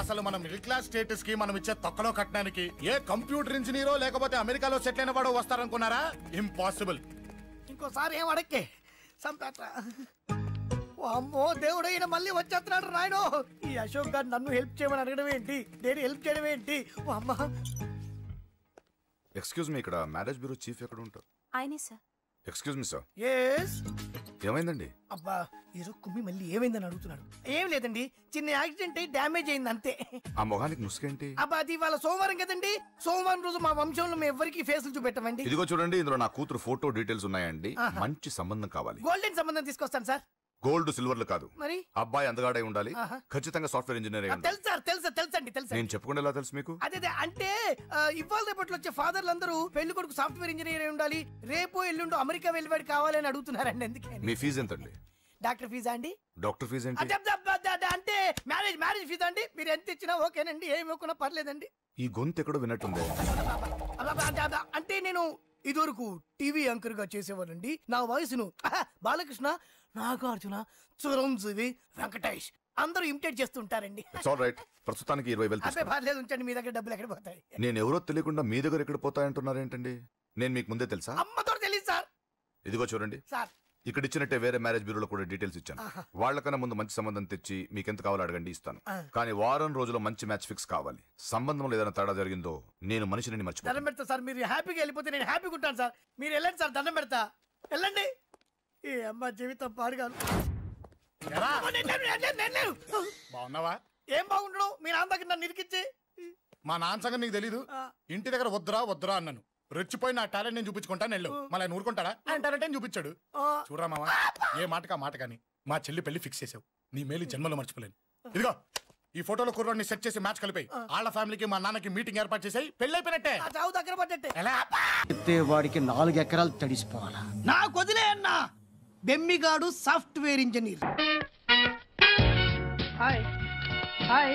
అసలు మన మిడిల్ క్లాస్ స్టేటస్ కి మనం ఇచ్చే తొక్కలో కట్టడానికి ఏ కంప్యూటర్ ఇంజనీరో లేకపోతే అమెరికాలో సెటిల్ అయిన వాడు వస్తారనుకున్నారా? ఇంపాసిబుల్. ఇంకోసారి ఏం అడక్కే సంపేట. అమ్మో దేవుడు, ఈయన మళ్ళీ వచ్చేస్తున్నాడు రాయడు. ఈ అశోక్ గారు నన్ను హెల్ప్ చేయమని అడగడం ఏంటి, నేను హెల్ప్ చేయడం ఏంటి? అమ్మా ఎక్స్క్యూజ్ మీ, ఇక్కడ మ్యారేజ్ బ్యూరో చీఫ్ ఎక్కడ ఉంటారు? ఆయనే sir. Excuse me sir. Yes. ఏమైందండి? అబ్బా ఈరోజు కుమ్మి మళ్ళీ ఏమైందని అడుగుతున్నాడు. ఏం లేదండి, చిన్న యాక్సిడెంట్ అయి డ్యామేజ్ అయింది అంతే. ఆ మొహానికి ముసుకేంటి? అబ్బా అది ఇవాళ సోమవారం కదండి, సోమవారం రోజు మా వంశంలో మేము ఎవరికి ఫేసులు చూపెట్టమండి. ఇదిగో చూడండి, ఇందులో నా కూతురు ఫోటో డీటెయిల్స్ ఉన్నాయండి. మంచి సంబంధం కావాలి. గోల్డెన్ సంబంధం తీసుకొస్తాను సార్. గోల్డ్ సిల్వర్లు కాదు, మరి అబ్బాయి అందగాడై ఉండాలి. ఖచ్చితంగా సాఫ్ట్వేర్ ఇంజనీర్ అయి ఉండాలి. తెలుసండి. నేను చెప్పకుండా ఎలా తెలుసు మీకు? అదే అంటే ఇవాళ రేపట్లో వచ్చే ఫాదర్లు అందరూ పెళ్లి కొడుకు సాఫ్ట్వేర్ ఇంజనీర్ అయి ఉండాలి, రేపు ఎల్లుండో అమెరికా వెళ్ళివాడు కావాలని అడుగుతున్నారండి. ఎందుకే? మీ ఫీజు ఎంతండి? డాక్టర్ ఫీజా అండి? డాక్టర్ ఫీజు ఏంటి? అంటే మ్యారేజ్ ఫీజా అండి. మీరు ఎంత ఇచ్చినా ఓకేనండి, ఏమి ఇవ్వకున్నా పర్లేదండి. ఈ గొంతు ఎక్కడో విన్నట్టుంది. అంటే నేను ఇదివరకు టీవీ యాంకర్ గా చేసేవాడండి. నా వయసును బాలకృష్ణ, నాగార్జున, చిరంజీవి, వెంకటేష్ అందరూ ఇమిటేట్ చేస్తుంటారండి. ప్రస్తుతానికి 20,000 అదే పర్లేదు, ఉంచండి. మీ దగ్గర డబ్బులు ఎక్కడ పోతాయి? నేను ఎవరో తెలియకుండా మీ దగ్గర ఎక్కడ పోతాయంటున్నారేంటండి? నేను మీకు ముందే తెలుసా? అమ్మతో తెలియదు సార్. ఇదిగో చూడండి సార్, ఇక్కడ ఇచ్చినట్టే వేరే మ్యారేజ్ బ్యూరోలో కూడా డీటెయిల్స్ ఇచ్చాను. వాళ్ళకన్నా ముందు మంచి సంబంధం తెచ్చి మీకు ఎంత కావాలో అడగండి, ఇస్తాను. కానీ వారం రోజుల్లో మంచి మ్యాచ్ ఫిక్స్ కావాలి. సంబంధంలో ఏదైనా తేడా జరిగిందో నేను మనిషిని మర్చిపోతాను. దండం పెడతా సార్. మీరు హ్యాపీగా వెళ్ళిపోతే నేను హ్యాపీగా ఉంటాను సార్. మీరు వెళ్ళండి సార్, దండం పెడతా. వెళ్ళండి. ఈ అమ్మ జీవితం పాడుగాను. బాగున్నావా? ఏం బాగుండడం? మీ నాన్న దగ్గర నన్ను ఇరికిచ్చి. మా నాన్న సంగతి నీకు తెలీదు. ఇంటి దగ్గర వద్దురా అన్నాను. రెచ్చిపోయి నా టాలెంట్ నేను చూపించుకుంటాను. వెళ్ళు. మళ్ళీ ఆయన ఊరుకుంటాడా? ఆయన టాలెంట్ అని చూపించాడు. చూడరా మావా, ఏ మాటకా మాట కానీ మా చెల్లి పెళ్లి ఫిక్స్ చేసావు. నీ మేలు జన్మలో మర్చిపోలేను. ఇదిగో ఈ ఫోటోలో కుర్రాన్ని సెట్ చేసి మ్యాచ్ కలిపాయి. వాళ్ళ ఫ్యామిలీకి మా నాన్నకి మీటింగ్ ఏర్పాటు చేసాయి. పెళ్లి అయిపోయినట్టే. దగ్గర పడ్డట్టే. వాడికి 4 ఎకరాలు తడిసిపోవాలా? నాకు వదిలే అన్నా. బెమ్మిగాడు software engineer. Hi hi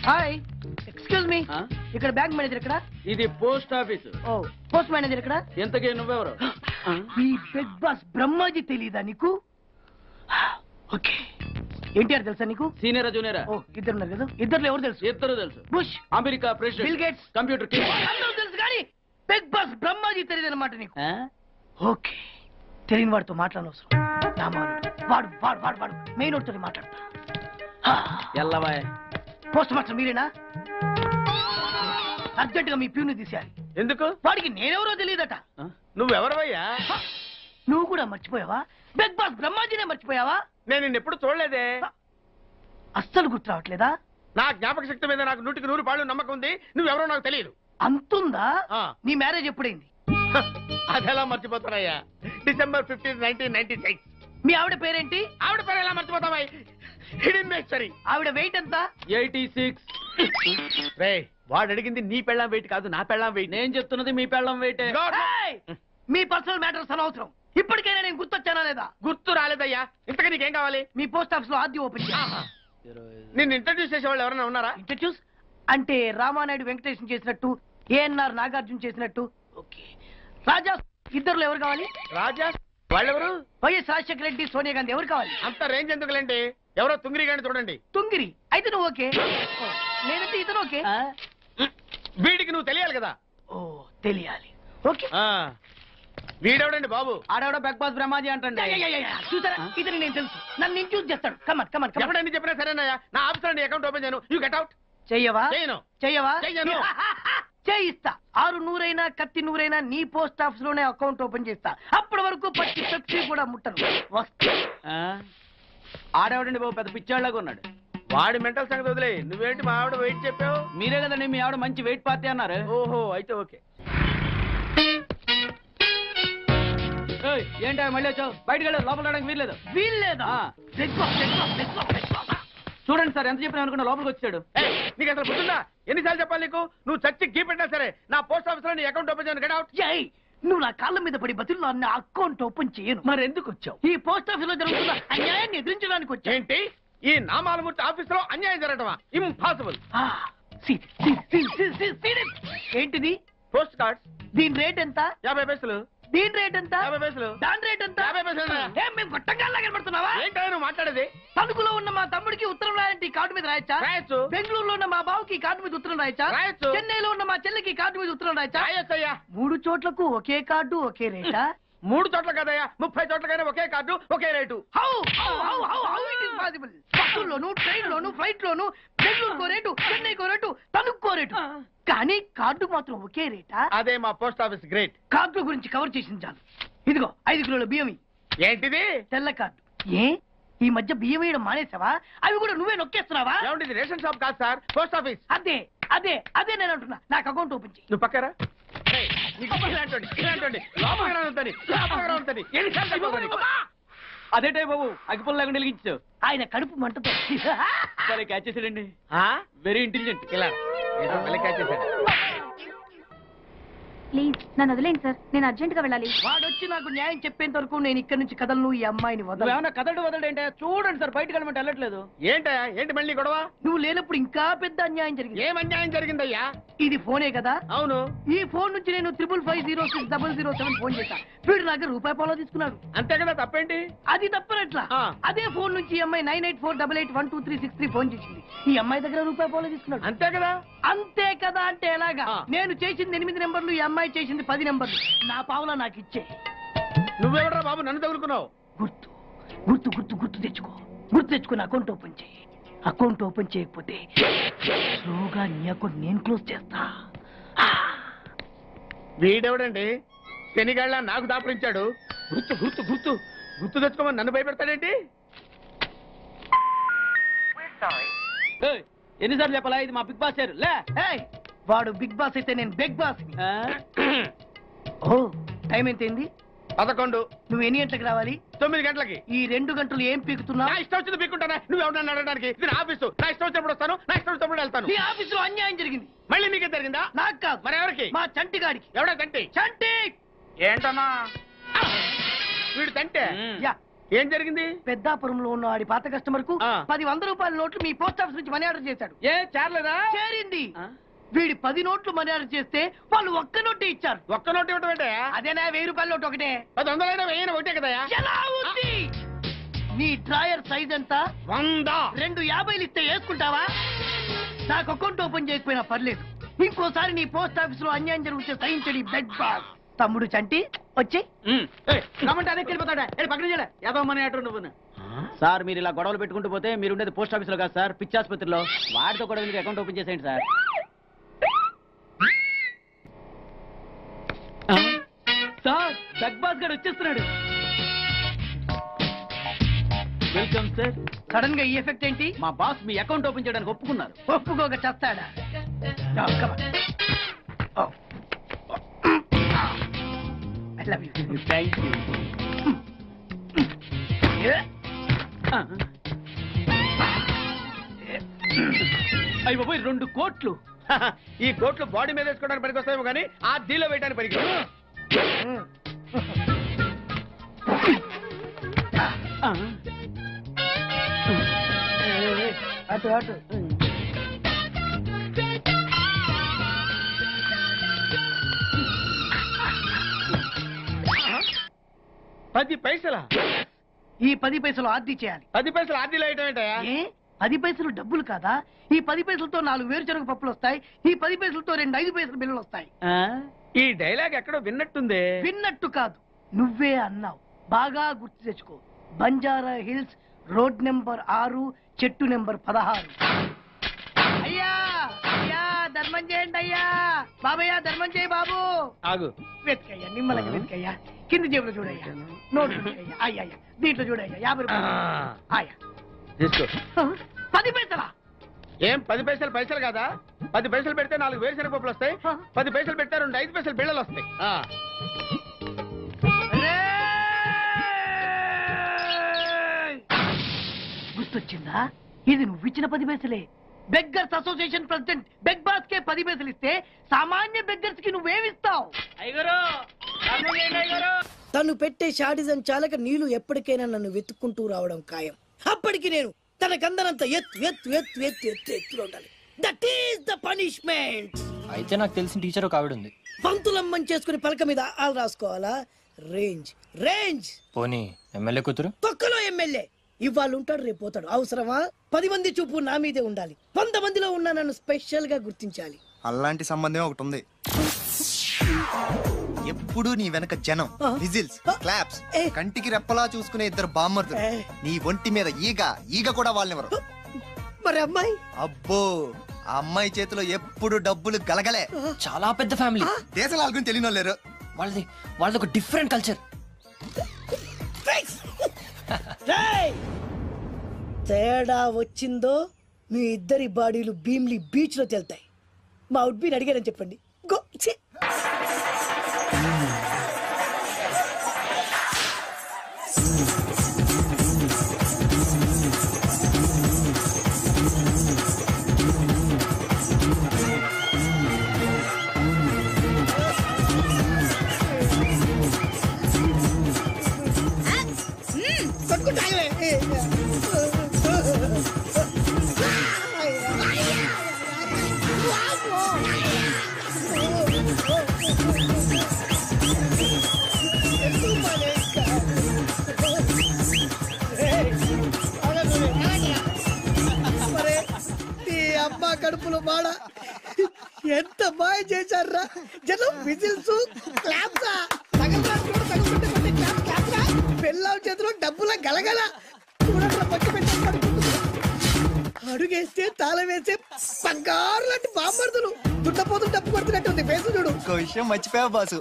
hi, excuse me, ఇక్కడ బ్యాంక్ మేనేజర్ ఇక్కడ? ఇది post office. Oh, post manager ఇక్కడ? ఎంతకే నువ్వెవరు? ఈ బిగ్ బాస్ బ్రహ్మాజీ తెలీదా నీకు? ఓకే, ఎన్టీఆర్ తెలుసా నీకు? సీనియరా జూనియరా? ఓ, ఇద్దరు ఉన్నారు కదా. ఇద్దరు ఎవరు తెలుసు? ఇద్దరు తెలుసు. Bush, America president, bill gates, computer king. అందరూ తెలుసు కానీ బిగ్ బాస్ బ్రహ్మాజీ తెలియదు అనమాట నీకు. ఓకే, తెలియని వాడితో మాట్లాడనవసరం. వాడు వాడు వాడు వాడు మెయిన్ వాడితో మాట్లాడతా. ఎల్లవాయ్, పోస్ట్ మాస్టర్ మీరేనా? అర్జెంట్ గా మీ ప్యూని తీసేయాలి. ఎందుకు? వాడికి నేనెవరో తెలియదట. నువ్వెవరవయ్యా? నువ్వు కూడా మర్చిపోయావా? బిగ్ బాస్ బ్రహ్మాజీనే మర్చిపోయావా? నేను నిన్నెప్పుడు చూడలేదే. అస్సలు గుర్తు రావట్లేదా? నా జ్ఞాపక శక్తి మీద నాకు 100కి 100 పాళ్ళు నమ్మకం ఉంది. నువ్వెవరో నాకు తెలియదు. అంతుందా? నీ మ్యారేజ్ ఎప్పుడైంది? అదెలా మర్చిపోతానయ్యా? December 15, 1996. మీ ఆవిడ పేరేంటి? ఆవిడ పేరు ఎలా మర్చిపోతావా? హిడెన్మేశ్వరి. ఆవిడ వెయిట్ ఎంత? 86. రే, వాడు అడిగింది నీ పెళ్ళాం వెయిట్ కాదు, నా పెళ్ళాం వెయిట్. నేను చెప్తున్నది మీ పెళ్ళాం వెయిట్. మీ పర్సనల్ మ్యాటర్స్ అనవసరం. ఇప్పటికైనా నేను గుర్తొచ్చానా లేదా? గుర్తు రాలేదయ్యా. ఇంతగా నీకేం కావాలి? మీ పోస్ట్ ఆఫీస్ లో ఆర్డీ ఓపెన్ చేయాలి. నిన్ను ఇంట్రడ్యూస్ చేసే వాళ్ళు ఎవరైనా ఉన్నారా? ఇంట్రడ్యూస్ అంటే రామానాయుడు వెంకటేశం చేసినట్టు, ఏఎన్ఆర్ నాగార్జున చేసినట్టు. ఓకే, రాజా ఇద్దరులో ఎవరు కావాలి? రాజా వాళ్ళెవరు? వైఎస్ రాజశేఖర రెడ్డి, సోనియా గాంధీ ఎవరు కావాలి? అంత రేంజ్ ఎందుకులేండి, ఎవరో తుంగిరి గాని చూడండి. తుంగిరి అయితే నువ్వు ఓకే, నేనైతే ఇతను ఓకే. వీడికి నువ్వు తెలియాలి కదా. ఓ, తెలియాలి. ఓకే, వీడెవడండి బాబు? ఆడెవడో బిగ్ బాస్ బ్రహ్మాజీ అంటండి. చూసారా, ఇతని నేను తెలుసు. నన్ను ఇంట్రూస్ చేస్తాడు. కమన్ కమన్ ఎవడండి చెప్పినా సరేనయ్యా, నా ఆఫీసర్ అకౌంట్ ఓపెన్ చేయను. You get out. చెయ్యవా? చేయను. చెయ్యవా? చెయ్యను. చేయిస్తా. 6 నూరైనా కత్తి నూరైనా నీ పోస్ట్ ఆఫీస్ లోనే అకౌంట్ ఓపెన్ చేస్తా. అప్పటి వరకు పచ్చి పెప్సీ కూడా ముట్టను. వస్తా. ఆడెవడండి బాబు? పెద్ద పిచ్చాళ్ళగా ఉన్నాడు. వాడి మెంటల్ సంగతి వదిలే. నువ్వేంటి మా ఆవిడ వెయిట్ చెప్పావు? మీరే కదండి మీ ఆవిడ మంచి వెయిట్ పార్టీ అన్నారు. ఓహో, అయితే ఓకే. ఏంటో మళ్ళీ వచ్చావు? బయటకు వెళ్ళి లోపల రావడానికి వీల్లేదు. వీల్లేదా? చూడండి సార్, ఎంత చెప్పినా అనుకున్నా లోపలికి వచ్చాడు. నీకు అసలు గుర్తుందా? ఎన్నిసార్లు చెప్పాలి నీకు? నువ్వు చచ్చి గీ పెట్టినా సరే నా పోస్ట్ ఆఫీస్ లో నీ అకౌంట్ ఓపెన్ చేయను. Get out. నువ్వు నా కాళ్ళ మీద పడి బతుల్లో నా అకౌంట్ ఓపెన్ చేయను. మరి ఎందుకు వచ్చావు? ఈ పోస్ట్ ఆఫీస్ లో జరుగుతున్న అన్యాయాన్ని ఎదిరించడానికి వచ్చా. ఏంటి? ఈ నామాలమూర్తి ఆఫీస్ లో అన్యాయం జరగటమా? ఇంపాసిబుల్. ఏంటిది? Post card. దీని రేట్ ఎంత? 50 పైసలు. దీని రేట్ ఎంత? 50 పైసలు. దాని రేట్ ఎంత? 50 పైసలు. మేము గొట్టంగా కనబడుతున్నావా? ఏంటో నువ్వు మాట్లాడేది? తణుకులో ఉన్న మా తమ్ముడికి ఉత్తరం రాయంటే ఈ కార్డు మీద రాయచ్చా? రాయొచ్చు. బెంగళూరులో ఉన్న మా బావుకి ఈ కార్డు మీద ఉత్తరం రాయచ్చా? రాయొచ్చు. చెన్నైలో ఉన్న మా చెల్లికి కార్డు మీద ఉత్తరం రాయచ్చా? రాయొచ్చయ్యా. 3 చోట్లకు ఒకే కార్డు ఒకే రేటా? 3 చోట్ల కదయ్యా, 30 చోట్లకైనా ఒకే కార్డు ఒకే రేటు. బస్సుల్లోను, ట్రైన్ లోను, ఫ్లైట్ లోను బెంగళూరుకో రేటు, చెన్నైకో రేటు, తణుక్కో రేటు. కానీ కార్డు మాత్రం ఒకే రేటా? అదే మా పోస్ట్ ఆఫీస్ గ్రేట్. కార్డు గురించి కవర్ చేసింది చాలు. ఇదిగో 5 కిలోల బియ్యం. ఏంటిది? తెల్ల కార్డు. ఏ ఈ మధ్య బియ్యం వేయడం మానేసావా? అవి కూడా నువ్వే నొక్కేస్తున్నావా? ఏమంటే రేషన్ షాప్ కాదు సార్, పోస్ట్ ఆఫీస్. అదే అదే అదే నేను అంటున్నా. నాకు అకౌంట్ ఓపెన్ చేయి. నువ్వు పక్కరా. అదేటే బాబు, అగ్గిపుల్ల లేకుండా వెలిగించావు. ఆయన కడుపు మంటతో క్యాచ్ చేసాడండి. Very intelligent. ఇలా క్యాచ్ చేశాడు. ప్లీజ్ నన్ను వదిలేండి సార్, నేను అర్జెంట్ గా వెళ్ళాలి. వాడొచ్చి నాకు న్యాయం చెప్పేంత వరకు నేను ఇక్కడి నుంచి కదలను. ఈ అమ్మాయిని వదలు. ఏమన్నా కదలడు వదలంటే చూడండి సార్, బయటకు వెళ్ళమంటే వెళ్ళట్లేదు. ఏంటయ్యా? ఏంటి మళ్ళీ గొడవ? నువ్వు లేనప్పుడు ఇంకా పెద్ద అన్యాయం జరిగింది. ఏం అన్యాయం జరిగిందయ్యా? ఇది ఫోనే కదా? అవును. ఈ ఫోన్ నుంచి నేను 555060007 ఫోన్ చేశా. వీడు నాకు ₹1 తీసుకున్నాడు. అంతే కదా, తప్పేంటి? అది తప్పనట్లా. అదే ఫోన్ నుంచి ఈ అమ్మాయి 984888123363 ఫోన్ చేసింది. ఈ అమ్మాయి దగ్గర ₹1 తీసుకున్నాడు. అంతే కదా? అంతే కదా అంటే ఎలాగా? నేను చేసింది 8 నెంబర్లు, ఈ అమ్మాయి చేసింది 10 నెంబర్లు. నా పావులా నాకు ఇచ్చే. నువ్వెవడరా బాబు నన్ను తగులుకున్నావు? గుర్తు గుర్తు గుర్తు గుర్తు తెచ్చుకో. గుర్తు తెచ్చుకుని అకౌంట్ ఓపెన్ చేయి. అకౌంట్ ఓపెన్ చేయకపోతే స్లోగా నీ అకౌంట్ నేను క్లోజ్ చేస్తా. వీడెవడండి? శనిగాళ్ళ నాకు దాపరించాడు. గుర్తు గుర్తు గుర్తు గుర్తు తెచ్చుకోమని నన్ను భయపెడతాడేంటి? ఎన్నిసార్లు చెప్పాలా? ఇది మా బిగ్ బాస్ సార్. లే, వాడు బిగ్ బాస్ అయితే నేను బిగ్ బాస్. ఓ టైం ఎంతైంది? 11. నువ్వు ఎన్ని గంటలకు రావాలి? 9 గంటలకి. ఈ 2 గంటలు ఏం పీకుతున్నా? నా ఇష్టం వచ్చింది పీక్కుంటానా? నువ్వు ఎవడన్నా అడగడానికి? ఇది నా ఆఫీసు. నా ఇష్టం వచ్చినప్పుడు వస్తాను, నా ఇష్టం వచ్చినప్పుడు వెళ్తాను. నీ ఆఫీసులో అన్యాయం జరిగింది. మళ్ళీ నీకే జరిగిందా? నాకు కాదు. మరి ఎవరికి? మా చంటి గాడికి. ఎవడా తంటి? చంటి. ఏంటన్నా వీడు తంటే? ఏం జరిగింది? పెద్దాపురంలో ఉన్న వాడి పాత కస్టమర్ కు 10 100 నోట్లు మీ పోస్ట్ ఆఫీస్ నుంచి మనీ ఆర్డర్ చేశాడు. ఏ చేరలేదా? చేరింది. వీడి 10 నోట్లు మనీ ఆర్డర్ చేస్తే వాళ్ళు ఒక్క నోటే ఇచ్చారు. ఒక్క నోటు ఇవ్వటం ఏంటే? అదేనా ₹1000 నోటు ఒకటే. 100 వెయ్యి ఒకటే కదా? ఎలా ఉంది? నీ డ్రాయర్ సైజ్ ఎంత? 100. 2 50 ఇస్తే వేసుకుంటావా? నాకు అకౌంట్ ఓపెన్ చేయకపోయినా పర్లేదు. ఇంకోసారి నీ పోస్ట్ ఆఫీస్ లో అన్యాయం జరిగితే సహించడి బెడ్ బాస్. తమ్ముడు చంటి వచ్చి రమ్మంటే అదే వెళ్ళిపోతాడా? పక్కన చేయలే యాదవమని అటు నువ్వు. సార్ మీరు ఇలా గొడవలు పెట్టుకుంటూ పోతే మీరు ఉండేది పోస్ట్ ఆఫీస్ లో కాదు సార్, పిచ్చాసుపత్రిలో. వాడితో కూడా మీకు అకౌంట్ ఓపెన్ చేసేయండి సార్. సార్ బిగ్ బాస్ గారు వచ్చేస్తున్నాడు. Welcome sir. సడన్ గా ఈ ఎఫెక్ట్ ఏంటి? మా బాస్ మీ అకౌంట్ ఓపెన్ చేయడానికి ఒప్పుకున్నారు. ఒప్పుకోక చేస్తాడా? I love you. Thank you. అయ్యి బాబోయ్ 2 కోట్లు. ఈ కోట్లు బాడీ మీద వేసుకోవడానికి పనికి వస్తాయేమో కానీ ఆ డీలో వేయడానికి పనికి. అటు అటు. $10 పైసలా? ఈ 10 పైసలు ఆర్డీ చేయాలి. 10 పైసలు ఆర్డీలో వేయటం ఏంటయ్యా? 10 పైసలు డబ్బులు కాదా? ఈ 10 పైసలతో 4 వేరుశనగ పప్పులు వస్తాయి. ఈ 10 పైసలతో 2 5 పైసలు బిల్లులు వస్తాయి. ఈ డైలాగ్ ఎక్కడో విన్నట్టుంది. విన్నట్టు కాదు, నువ్వే అన్నావు. బాగా గుర్తు తెచ్చుకో. బంజారా హిల్స్, రోడ్ నెంబర్ 6, చెట్టు నెంబర్ 16. అయ్యా అయ్యా ధర్మం చేయండి అయ్యా. బాబయ్యా ధర్మం చేయి బాబు. ఆగు. వెతికయ్యా, నిమ్మలకి వెతికయ్యా. కింది జేబులో చూడయ్యా, నోట్ చూడయ్యా. అయ్యా దీంట్లో చూడయ్యా, 50 రూపాయలు. అయ్యా తీసుకో. 10 పైసలా? ఏం 10 పైసలు పైసలు కదా? 10 పైసలు పెడితే 4 వేరుశనగ పప్పులు వస్తాయి. 10 పైసలు పెడితే 2 5 పైసలు బిళ్ళలు వస్తాయి. గుర్తొచ్చిందా? ఇది నువ్వు ఇచ్చిన 10 పైసలే. Beggars association president beg boss కే 10 పైసలు ఇస్తే సామాన్య బెగ్గర్స్ కి నువ్వేమిస్తావు? తను పెట్టే షాడిజం చాలక నీళ్ళు ఎప్పటికైనా నన్ను వెతుక్కుంటూ రావడం ఖాయం. అప్పటికి నేను తనకందనంత ఎత్తులో ఉండాలి. That is the punishment. అయితే నాకు తెలిసిన టీచర్ ఒక ఆవిడ ఉంది. పంతులమ్మని చేసుకుని పలక మీద ఆలు రాసుకోవాలా? Range range. పోనీ ఎమ్మెల్యే కూతురు? తొక్కలో ఎమ్మెల్యే. ఇవాళ ఉంటాడు, రేపు పోతాడు. అవసరమా? 10 మంది చూపు నా మీదే ఉండాలి. 100 మందిలో ఉన్న నన్ను స్పెషల్ గా గుర్తించాలి. అలాంటి సంబంధం ఒకటి ఉంది. ఎప్పుడు నీ వెనక జనం, విజిల్స్, క్లాప్స్, కంటికి రెప్పలా చూసుకునే 2 బామ్మర్దులు. నీ ఒంటి మీద ఈగ కూడా వాళ్ళెవరు. మరి అమ్మాయి? అబ్బో, ఆ అమ్మాయి చేతిలో ఎప్పుడు డబ్బులు గలగలే. చాలా పెద్ద ఫ్యామిలీ. దేశాల ఆల్గుని తెలియని లేరు. వాళ్ళది ఒక డిఫరెంట్ కల్చర్. తేడా వచ్చిందో మీ ఇద్దరి బాడీలు భీమ్లీ బీచ్ లో తేల్తాయి. మా ఉడ్బీని అడిగారని చెప్పండి. గో. అమ్మా కడుపులో మాడ ఎంత మాయ చేశారా జనం. విజిల్స్, క్లాప్సా, పిల్లల చేతిలో డబ్బుల గలగల. అడుగేస్తే తాళం వేస్తే బంగారు లాంటి బాంబర్దులు. దుడ్డపోతులు డబ్బు కొడుతున్నట్టు ఉంది ఫేసు చూడు. ఇంకో విషయం మర్చిపోయావు బాసు,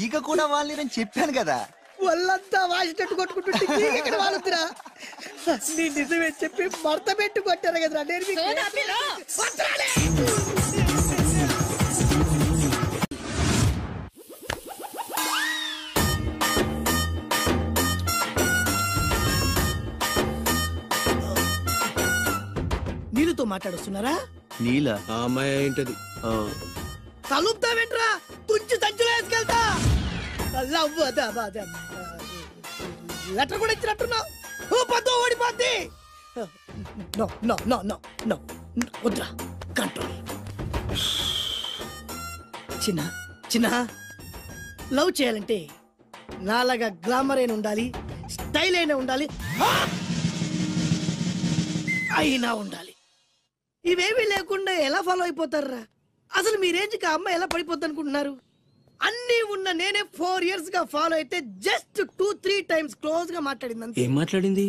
ఈగ కూడా వాళ్ళని నేను చెప్పాను కదా. వాళ్ళంతా వాసినట్టు కొట్టుకుంటుంటే ఇక్కడ వాళ్ళురా. నీ నిజమే చెప్పి మడత పెట్టి కొట్టారు కదరా. నేను నీళ్ళతో మాట్లాడుస్తున్నారా? నీల ఆ అమ్మాయి ఏంటది? కలుపుతావేంట్రా? తుంచి సంచులో వేసుకెళ్తా. లెటర్ కూడా ఇచ్చినట్టున్నావు. పద్దు ఓడిపోద్ది. No no no no no వద్దురా. కంట్రోల్. చిన్న లవ్ చేయాలంటే నాలాగా గ్లామర్ అయినా ఉండాలి, స్టైల్ అయినా ఉండాలి, అయినా ఉండాలి. ఇవేమీ లేకుండా ఎలా ఫాలో అయిపోతారా? అసలు మీ రేంజ్కి ఆ అమ్మాయి ఎలా పడిపోద్ది అనుకుంటున్నారు? అన్ని ఉన్న నేనే 4 years గా ఫాలో అయితే జస్ట్ 2-3 times క్లోజ్ గా మాట్లాడింది. ఏం మాట్లాడింది?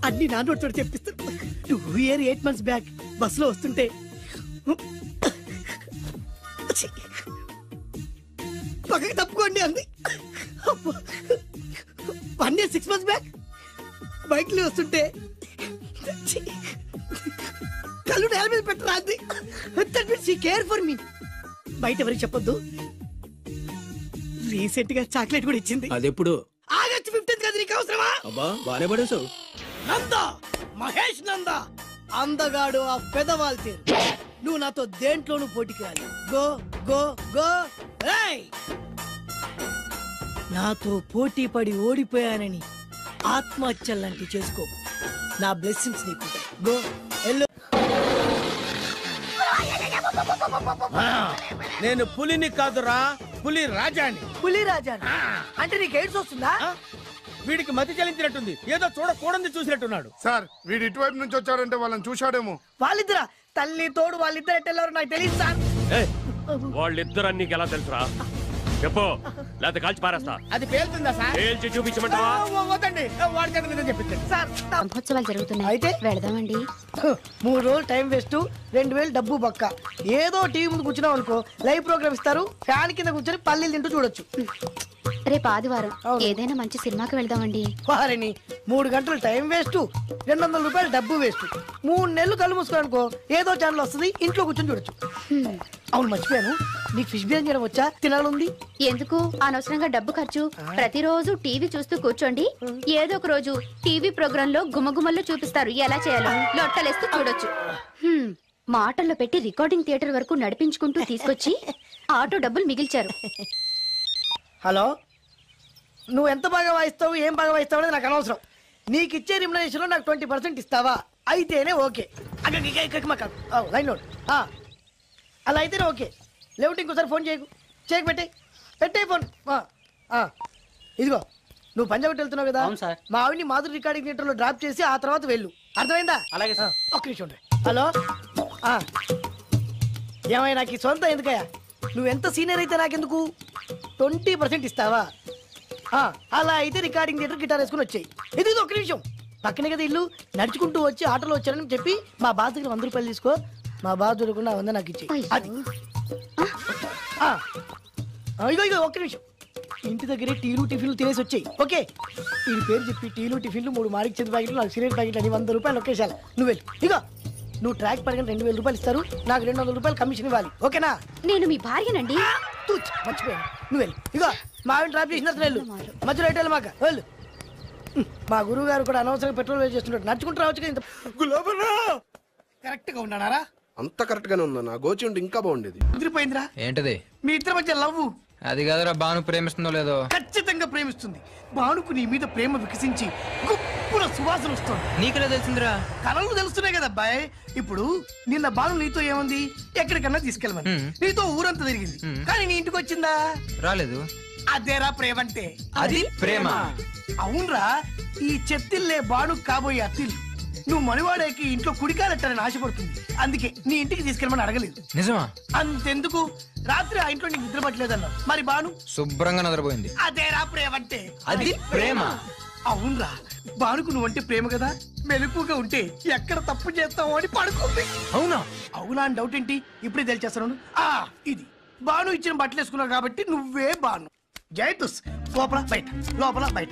అన్ని నా నోటితో చెప్పిస్తాను. 2 years 8 months బ్యాక్ బస్సులో వస్తుంటే పక్కకి తప్పుకోండి అంది. 1 year 6 months బ్యాక్ బైక్ లో వస్తుంటే కళ్ళు నేల మీద పెట్టరా అంది. Care for me. బయట ఎవరికి చెప్పొద్దు. రీసెంట్ గా చాక్లెట్ కూడా ఇచ్చింది. అదెప్పుడు? ఆగస్ట్ 15th కదా. నీకు అవసరమా? అబ్బా బానే పడేసావు. నందా, మహేష్ నందా, అందగాడు ఆ పెదవాల్ తీరు. నువ్వు నాతో దేంట్లోనూ పోటీకి రాలి. Go go go. నాతో పోటీ పడి ఓడిపోయానని ఆత్మహత్యలాంటి చేసుకో. నా బ్లెస్సింగ్స్ నీకు. Go yellow. నేను పులిని కాదురా, పులి రాజాని. పులి రాజాని అంటే నీకు ఎయిడ్స్ వస్తుందా? వీడికి మతి చలించినట్టుంది. ఏదో చూడకూడదు చూసినట్టున్నాడు. సార్ వీడు ఇటువైపు నుంచి వచ్చాడంటే వాళ్ళని చూశాడేమో. వాళ్ళిద్దరా? తల్లి తోడు వాళ్ళిద్దరు ఎట్టెళ్ళారు నాకు తెలియదు సార్. వాళ్ళిద్దరు నీకు ఎలా తెలుసురా? చెప్పు, లేకపోతే కాల్చి పారేస్తా. అది పేలుతుందా సార్? పేల్చి చూపించమంటావా? వద్దండి, వాడి చేత మీద చెప్పించండి సార్. బ్రహ్మోత్సవాలు జరుగుతున్నాయి, అయితే వెళదామండి. 3 రోజులు టైం వేస్ట్, 2000 డబ్బు బక్క. ఏదో టీవీ ముందు కూర్చున్నాం అనుకో, లైవ్ ప్రోగ్రామ్ ఇస్తారు, ఫ్యాన్ కింద కూర్చొని పల్లీలు తింటూ చూడొచ్చు. రేపు ఆదివారం ఏదైనా మంచి సినిమాకి వెళ్దామండి. వారిని 3 గంటలు టైం వేస్ట్, 200 రూపాయలు డబ్బు వేస్ట్. 3 నెలలు కళ్ళు మూసుకోనుకో, ఏదో ఛానల్ వస్తుంది, ఇంట్లో కూర్చొని చూడొచ్చు. అవును మర్చిపోయాను, నీకు ఫిష్ బిర్యానీ చేయడం వచ్చా? తినాలుంది. ఎందుకు అనవసరంగా డబ్బు ఖర్చు? ప్రతిరోజు టీవీ చూస్తూ కూర్చోండి, ఏదో ఒక రోజు టీవీ ప్రోగ్రామ్ లో గుమగుమల్లో చూపిస్తారు ఎలా చేయాలో, లొట్టలేస్తూ చూడొచ్చు. మాటల్లో పెట్టి రికార్డింగ్ థియేటర్ వరకు నడిపించుకుంటూ తీసుకొచ్చి ఆటో డబ్బులు మిగిల్చారు. హలో, నువ్వు ఎంత బాగా వాయిస్తావు, ఏం బాగా వాయిస్తావు అనేది నాకు అనవసరం. నీకు ఇచ్చే రిమ్యునరేషన్ లో నాకు 20% ఇస్తావా? అయితేనే ఓకే. Line note. అలా అయితేనే ఓకే. లేవుటి ఇంకోసారి ఫోన్ చేయకు పెట్టే ఫోన్. ఇదిగో, నువ్వు పంజాబ్ వెళ్తున్నావు కదా, మా ఆవిడ్ని మాధురి రికార్డింగ్ థియేటర్ లో డ్రాప్ చేసి ఆ తర్వాత వెళ్ళు, అర్థమైందా? అలాగే సార్. ఒక్క నిమిషం ఉండే. హలో, ఏమైనా నాకు సొంత ఎందుకయ్యా? నువ్వెంత సీనియర్ అయితే నాకెందుకు? 20% ఇస్తావా? అలా అయితే రికార్డింగ్ థియేటర్ గిటార్ వేసుకుని వచ్చాయి. ఇది ఒక్క నిమిషం, పక్కనే కదా ఇల్లు, నడుచుకుంటూ వచ్చి ఆటోలో వచ్చారని చెప్పి మా బాస్ దగ్గర 100 రూపాయలు తీసుకో. మా బాస్ దొరకకుండా 100 నాకు ఇచ్చేయి. ఇగో ఒక్క నిమిషం, ఇంటి దగ్గరే టీలు టిఫిన్లు తినేసి వచ్చాయి. ఓకే, ఈ పేరు చెప్పి టీలు టిఫిన్లు 3 మారికి చేతి ప్యాకెట్లు, 4 సిగరెట్ ప్యాకెట్లు అని 100 రూపాయలు ఒకేసారి. నువ్వు వెళ్ళు. ఇగో, నువ్వు ట్రాక్ పడగానే 2000 రూపాయలు ఇస్తారు, నాకు 200 రూపాయలు కమిషన్ ఇవ్వాలి. ఓకేనా? నేను మీ భార్యనండి. మర్చిపోయాను, నువ్వు వెళ్ళు. ఇగో, మా ఆవిడ డ్రాప్ చేసిన వెళ్ళు, మధ్యలో రైట్ వెళ్ళి మాక వెళ్ళు. మా గురువు గారు కూడా అనవసరంగా పెట్రోల్ వేస్ట్ చేస్తుంటాడు, నడుచుకుంటూ రావచ్చు. ఇంత కరెక్ట్ గా ఉన్నారా? అంత కరెక్ట్ గానే ఉందా? నా గోచి ఉంటే ఇంకా బాగుండేది. కుదిరిపోయిందిరా. ఏంటది? మీ ఇద్దరి మధ్య లవ్. అది కాదురా, భాను ప్రేమిస్తుందో లేదో. ఖచ్చితంగా ప్రేమిస్తుంది. భానుకు నీ మీద ప్రేమ వికసించి గుప్పున సువాసన వస్తుంది. నీకెలా తెలిసిందిరా? కళలు తెలుస్తున్నాయి కదా అబ్బాయి. ఇప్పుడు నిన్న భాను నీతో ఏముంది, ఎక్కడికన్నా తీసుకెళ్ళమని నీతో ఊరంతా తిరిగింది, కానీ నీ ఇంటికి వచ్చిందా? రాలేదు. అదేరా ప్రేమ అంటే. అది ప్రేమ. అవునరా, ఈ చెత్తిల్లే భాను కాబోయే అత్తిల్లు. నువ్వు మనివాడేకి ఇంట్లో కుడికాలెట్టాలని ఆశపడుతుంది, అందుకే నీ ఇంటికి తీసుకెళ్ళమని అడగలేదు. నిజమా? అంతెందుకు, రాత్రి ఆ ఇంట్లో నీకు నిద్ర పట్టలేదన్నా, మరి భాను శుభ్రంగా నిద్రపోయింది. అదేరా ప్రేమ అంటే. అది ప్రేమ. అవునరా, భానుకు నువ్వంటే ప్రేమ కదా, మెలుపుగా ఉంటే ఎక్కడ తప్పు చేస్తావు అని పడుకుంది. అవునా? అవునా అని డౌట్ ఏంటి, ఇప్పుడే తెలిచేస్తాను. ఇది భాను ఇచ్చిన బట్టలు వేసుకున్నావు కాబట్టి నువ్వే భాను. జైతుస్, లోపల బయట, లోపల బయట.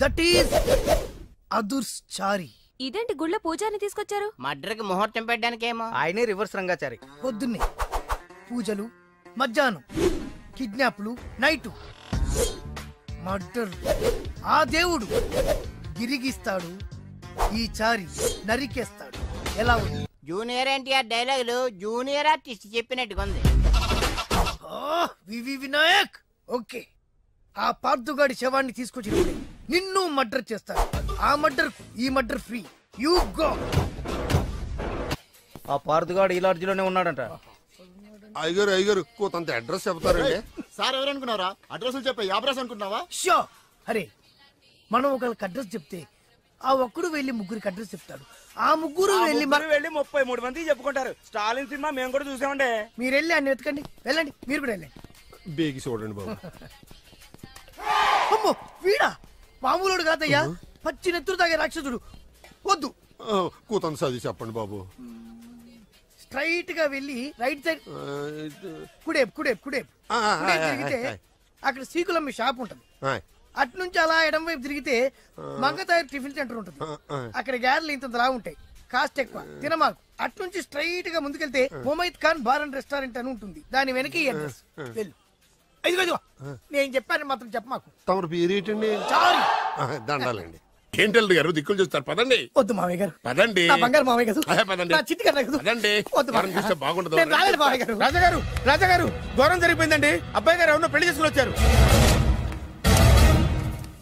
దట్ ఈస్ అదుర్చారి. ఇదేంటి గుళ్ళ పూజారిని తీసుకొచ్చారు? మడ్రకి ముహూర్తం పెట్టడానికేమో. ఆయనే రివర్స్ రంగాచారి. పొద్దున్నే పూజలు, మధ్యాహ్నం కిడ్నాప్లు, నైటు మర్డర్. ఆ దేవుడు గిరిగిస్తాడు, ఈ చారి నరికేస్తాడు. ఎలా ఉంది? జూనియర్ ఎన్టీఆర్ డైలాగులు జూనియర్ ఆర్టిస్ట్ చెప్పినట్టుగా ఉంది. వినాయక్. ఓకే, ఆ పార్థుగాడి శవాన్ని తీసుకొచ్చినప్పుడు నిన్ను మర్డర్ చేస్తాడు. ఆ మర్డర్ ఈ మర్డర్ ఫ్రీ. You go. ఆ పార్థుగాడు ఈ లాడ్జిలోనే ఉన్నాడంట. అయ్యగారు కొంత అడ్రస్ చెప్తారండి. సార్ ఎవరనుకున్నారా? అడ్రస్ చెప్పే అడ్రస్ అనుకున్నావా? షో. అరే, మనం ఒకరికి అడ్రస్ చెప్తే ఆ ఒక్కడు వెళ్ళి ముగ్గురికి అడ్రస్ చెప్తాడు. ఆ ముగ్గురు వెళ్ళి 33 మంది చెప్పుకుంటారు. స్టాలిన్ సినిమా మేము కూడా చూసామండి. మీరు వెళ్ళి అన్ని వెతకండి, వెళ్ళండి, మీరు కూడా వెళ్ళండి. బేగి చూడండి బాబు. అమ్మో, వీడా? మామూలుడు కాదయ్యా, పచ్చి నెత్తురు తాగే రాక్షసుడు. వద్దు, కూతంత చదివి చెప్పండి బాబు. స్ట్రైట్ గా వెళ్ళి రైట్ సైడ్ కుడేపు తిరిగితే అక్కడ శ్రీకులమ్మి షాప్ ఉంటుంది. అటు నుంచి అలా ఎడం వైపు తిరిగితే మంగతాయర్ టిఫిన్ సెంటర్ ఉంటుంది. అక్కడ గ్యారెలు ఇంతలా ఉంటాయి, కాస్ట్ ఎక్కువ, తినమాకు. అటు నుంచి స్ట్రైట్ గా ముందుకెళ్తే Mumaith Khan bar and restaurant అని ఉంటుంది. దాని వెనక అడ్రస్. వెళ్ళు. ఇదిగో నేను చెప్పాను మాత్రం చెప్పమాకు. తమరు పేరేటండి? చారి. దండాలండి. ఏంటల్లి గారు దిక్కులు చూస్తారు, పదండి. వద్దు మామయ్య గారు, పదండి. బంగారు మామయ్య గారు, పదండి. చిట్టి గారు పదండి. చూస్తే బాగుండదు. రాజాగారు ఘోరం జరిగిపోయిందండి. అబ్బాయి గారు ఎవరినో పెళ్లి చేసుకుని వచ్చారు.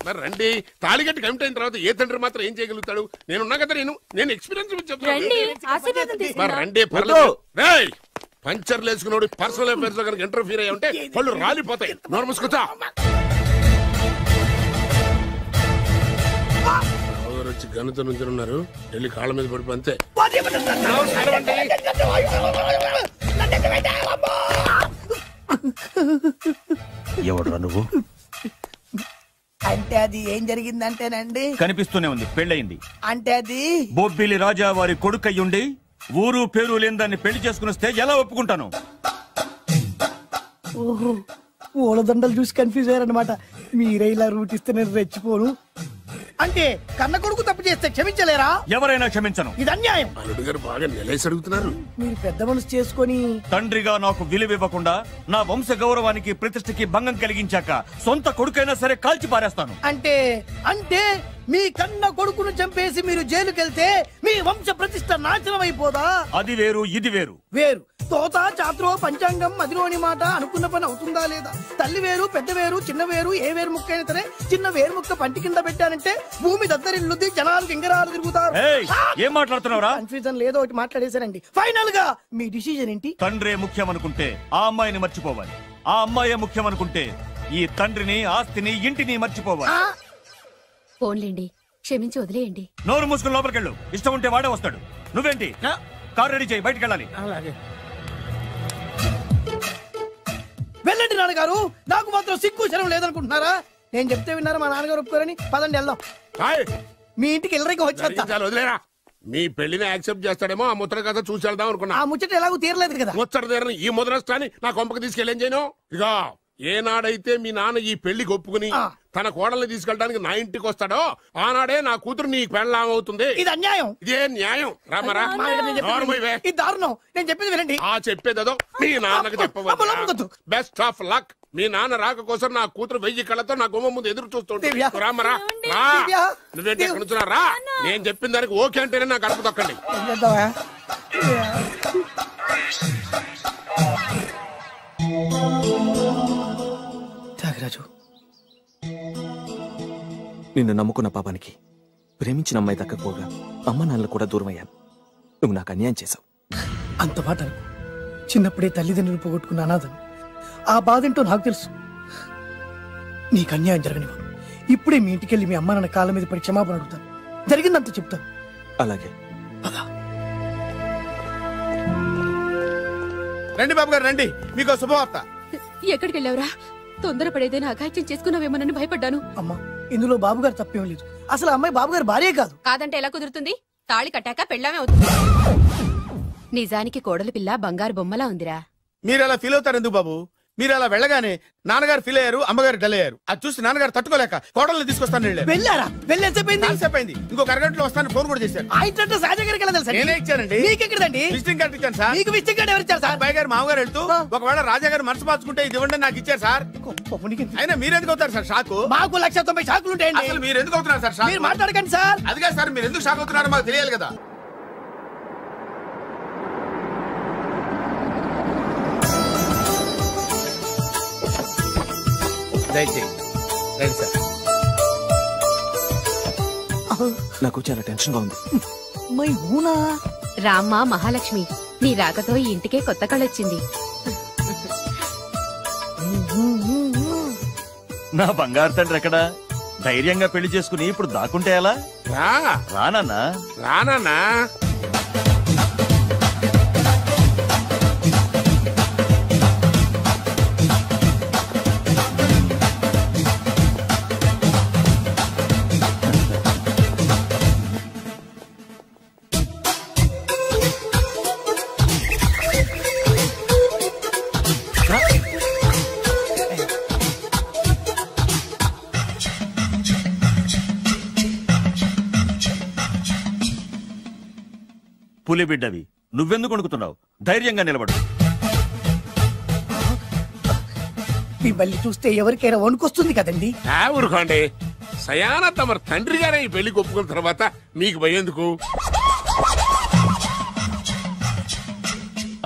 మరి రండి, తాళిగట్టి కమిట్ అయిన తర్వాత ఏ తండ్రి మాత్రం ఏం చేయగలుగుతాడు? నేనున్నా కదా, నేను ఎక్స్పీరియన్స్ చెప్తాను. మరి రండి, పర్లేదు. పంచర్లు వేసుకున్నాడు పర్సనల్ అఫైర్స్ లో కనుక ఇంటర్ఫీర్ అయ్యి ఉంటే పళ్ళు రాలిపోతాయి. నోరు మూసుకొచ్చా. వచ్చి గనుతో నుంచి ఉన్నారు, వెళ్ళి కాళ్ళ మీద పడిపో అంతే. ఎవడురా నువ్వు? అంటే అది ఏం జరిగిందంటేనండి, కనిపిస్తూనే ఉంది, పెళ్ళయింది. అంటే అది బొబ్బిలి రాజా వారి కొడుకయ్యుండి ఊరు పేరు లేని దాన్ని పెళ్లి చేసుకుని ఎలా ఒప్పుకుంటాను? ఓహో, ఓలదండలు చూసి కన్ఫ్యూజ్ అయ్యారనమాట. మీరే ఇలా రూట్ ఇస్తే నేను రెచ్చిపోను. అంటే కన్న కొడుకు తప్పు చేస్తే క్షమించలేరా? ఎవరైనా క్షమించను. ఇది అన్యాయం. అల్లుడు గారు బాగా నిలేసి అడుగుతున్నారు. మీరు పెద్ద మనసు చేసుకొని తండ్రిగా నాకు విలువ ఇవ్వకుండా నా వంశ గౌరవానికి ప్రతిష్టకి భంగం కలిగించాక సొంత కొడుకైనా సరే కాల్చి పారేస్తాను. అంటే అంటే మీ కన్న కొడుకును చంపేసి మీరు జైలుకెళ్తే మీ వంశ ప్రతిష్ట నాశనం అయిపోదా? అది వేరు, ఇది వేరు. వేరు. తోత చాత్రో పంచాంగం మదిలోని మాట అనుకున్న పని అవుతుందా లేదా? తల్లి వేరు, పెద్ద వేరు, చిన్న వేరు, ఏ వేరు ముక్క అయినా సరే చిన్న వేరు ముక్క పంటి కింద పెట్టానంటే భూమి దద్దరిల్లుద్ది, జనాలు గింగరాలు తిరుగుతారు. ఏం మాట్లాడుతున్నావురా? కన్ఫ్యూజన్ లేదో ఒకటి మాట్లాడేశారండి. ఫైనల్ గా మీ డిసిజన్ ఏంటి? తండ్రే ముఖ్యం అనుకుంటే ఆ అమ్మాయిని మర్చిపోవాలి. ఆ అమ్మాయే ముఖ్యం అనుకుంటే ఈ తండ్రిని, ఆస్తిని, ఇంటిని మర్చిపోవాలి. ఫోన్లేండి, క్షమించి వదిలేయండి. నోరు మూసుకుని లోపలికెళ్ళు. ఇష్టం ఉంటే వాడే వస్తాడు. నువ్వేంటి? కారు రెడీ చేయి, బయటికి వెళ్ళాలి. వెళ్ళండి నాన్నగారు, నాకు మాత్రం సిగ్గు శరం లేదనుకుంటున్నారా? నేను చెప్తే విన్నారా? మా నాన్నగారు ఒప్పుకోరని. పదండి వెళ్దాం. మీ ఇంటికి ఎల్లరికి వచ్చేస్తా. వదిలేరా, మీ పెళ్లిని యాక్సెప్ట్ చేస్తాడేమో ఆ ముద్ర కథ చూసి వెళ్దాం అనుకున్నా. ఆ ముచ్చట ఎలాగో తీరలేదు కదా. ముచ్చట తీరని ఈ ముద్రష్టాన్ని నా కొంపకి తీసుకెళ్ళేం చేయను. ఇక ఏనాడైతే మీ నాన్న ఈ పెళ్లికి ఒప్పుకుని తన కోడల్ని తీసుకెళ్ళడానికి నా ఇంటికి వస్తాడో ఆనాడే నా కూతురు నీ పెళ్ళాం అవుతుంది. ఇది అన్యాయం. ఇదే న్యాయం. రామరా, ఇది దారుణం. నేను చెప్పేది వినండి. ఆ చెప్పేదో మీ నాన్నకు చెప్పవచ్చు. Best of luck. మీ నాన్న రాక కోసం నా కూతురు 1000 కళ్ళతో నా గుమ్మ ముందు ఎదురు చూస్తుంటే. రామరా, నువ్వేంటి ఎక్కడ నుంచున్నా రా. నేను చెప్పిన దానికి ఓకే అంటేనే నా గడప తొక్కండి. త్యాగరాజు, నిన్ను నమ్ముకున్న పాపానికి ప్రేమించిన అమ్మాయి దక్కకపోగా అమ్మ నాన్నలు కూడా దూరం అయ్యాను. నువ్వు నాకు అన్యాయం చేశావు. అంత మాట చిన్నప్పుడే తల్లిదండ్రులు పోగొట్టుకున్న అనాథను. ఆ బాధేంటో నాకు తెలుసు. నీకు అన్యాయం జరగనివ్వను. ఇప్పుడే మీ ఇంటికెళ్ళి మీ అమ్మ నాన్న కాళ్ళ మీద పడి క్షమాపణ అడుగుతాను. జరిగిందంత చెప్తాను. అలాగే. రండి బాబు గారు, రండి. మీకు శుభవార్త. ఎక్కడికి వెళ్ళావురా? తొందరపడేదైనా అఘాయిత్యం చేసుకున్నావేమోనని భయపడ్డాను. అమ్మా, ఇందులో బాబు గారు తప్పేం లేదు. అసలు అమ్మాయి బాబు గారు భార్యే కాదు. కాదంటే ఎలా కుదురుతుంది? తాళి కట్టాక పెళ్ళామే అవుతుంది. నిజానికి కోడలి పిల్ల బంగారు బొమ్మలా ఉందిరా. మీరు అలా ఫీల్ అవుతారు ఎందుకు బాబు? మీరు అలా వెళ్ళగానే నాన్నగారు ఫీల్ అయ్యారు, అమ్మగారు డల్ అయ్యారు. అది చూసి నాన్నగారు తట్టుకోలేక కోడల్ని తీసుకొస్తాను వెళ్ళారా? వెళ్ళేసేపోయింది. ఇంకో అరగంటలో వస్తాను ఫోన్ కూడా చేశారు. నేనే ఇచ్చానండి. విజిటింగ్ కార్డు ఇచ్చాను సార్. మీకు విజిటింగ్ కార్డు ఎవరు ఇచ్చారు సార్? అబ్బాయి గారు మామగారు వెళ్తూ ఒకవేళ రాజా గారు మనసు మార్చుకుంటే ఇది ఇవ్వండి నాకు ఇచ్చారు సార్. అయినా మీరు ఎందుకు అవుతారు సార్ షాకు? మాకు 190 షాకులు ఉంటాయండి. అసలు మీరు ఎందుకు అవుతున్నారు సార్ షాక్? మీరు మాట్లాడకండి సార్. అదిగా సార్, మీరు ఎందుకు షాక్ అవుతున్నారో మాకు తెలియాలి కదా. నాకు చాలా టెన్షన్ గా ఉంది. రామ్మా మహాలక్ష్మి, నీ రాకతో ఈ ఇంటికే కొత్త కళొచ్చింది. నా బంగారు తండ్రి ఎక్కడా? ధైర్యంగా పెళ్లి చేసుకుని ఇప్పుడు దాక్కుంటే ఎలా? రానన్నా రానన్నా. పులి బిడ్డవి, నువ్వెందుకు వణుకుతున్నావు? ధైర్యంగా నిలబడు. మిమ్మల్ని చూస్తే ఎవరికైనా వణుకొస్తుంది కదండి. ఊరుకోండి. సయానా తమ తండ్రి గారే ఈ పెళ్లి ఒప్పుకున్న తర్వాత మీకు భయందుకు?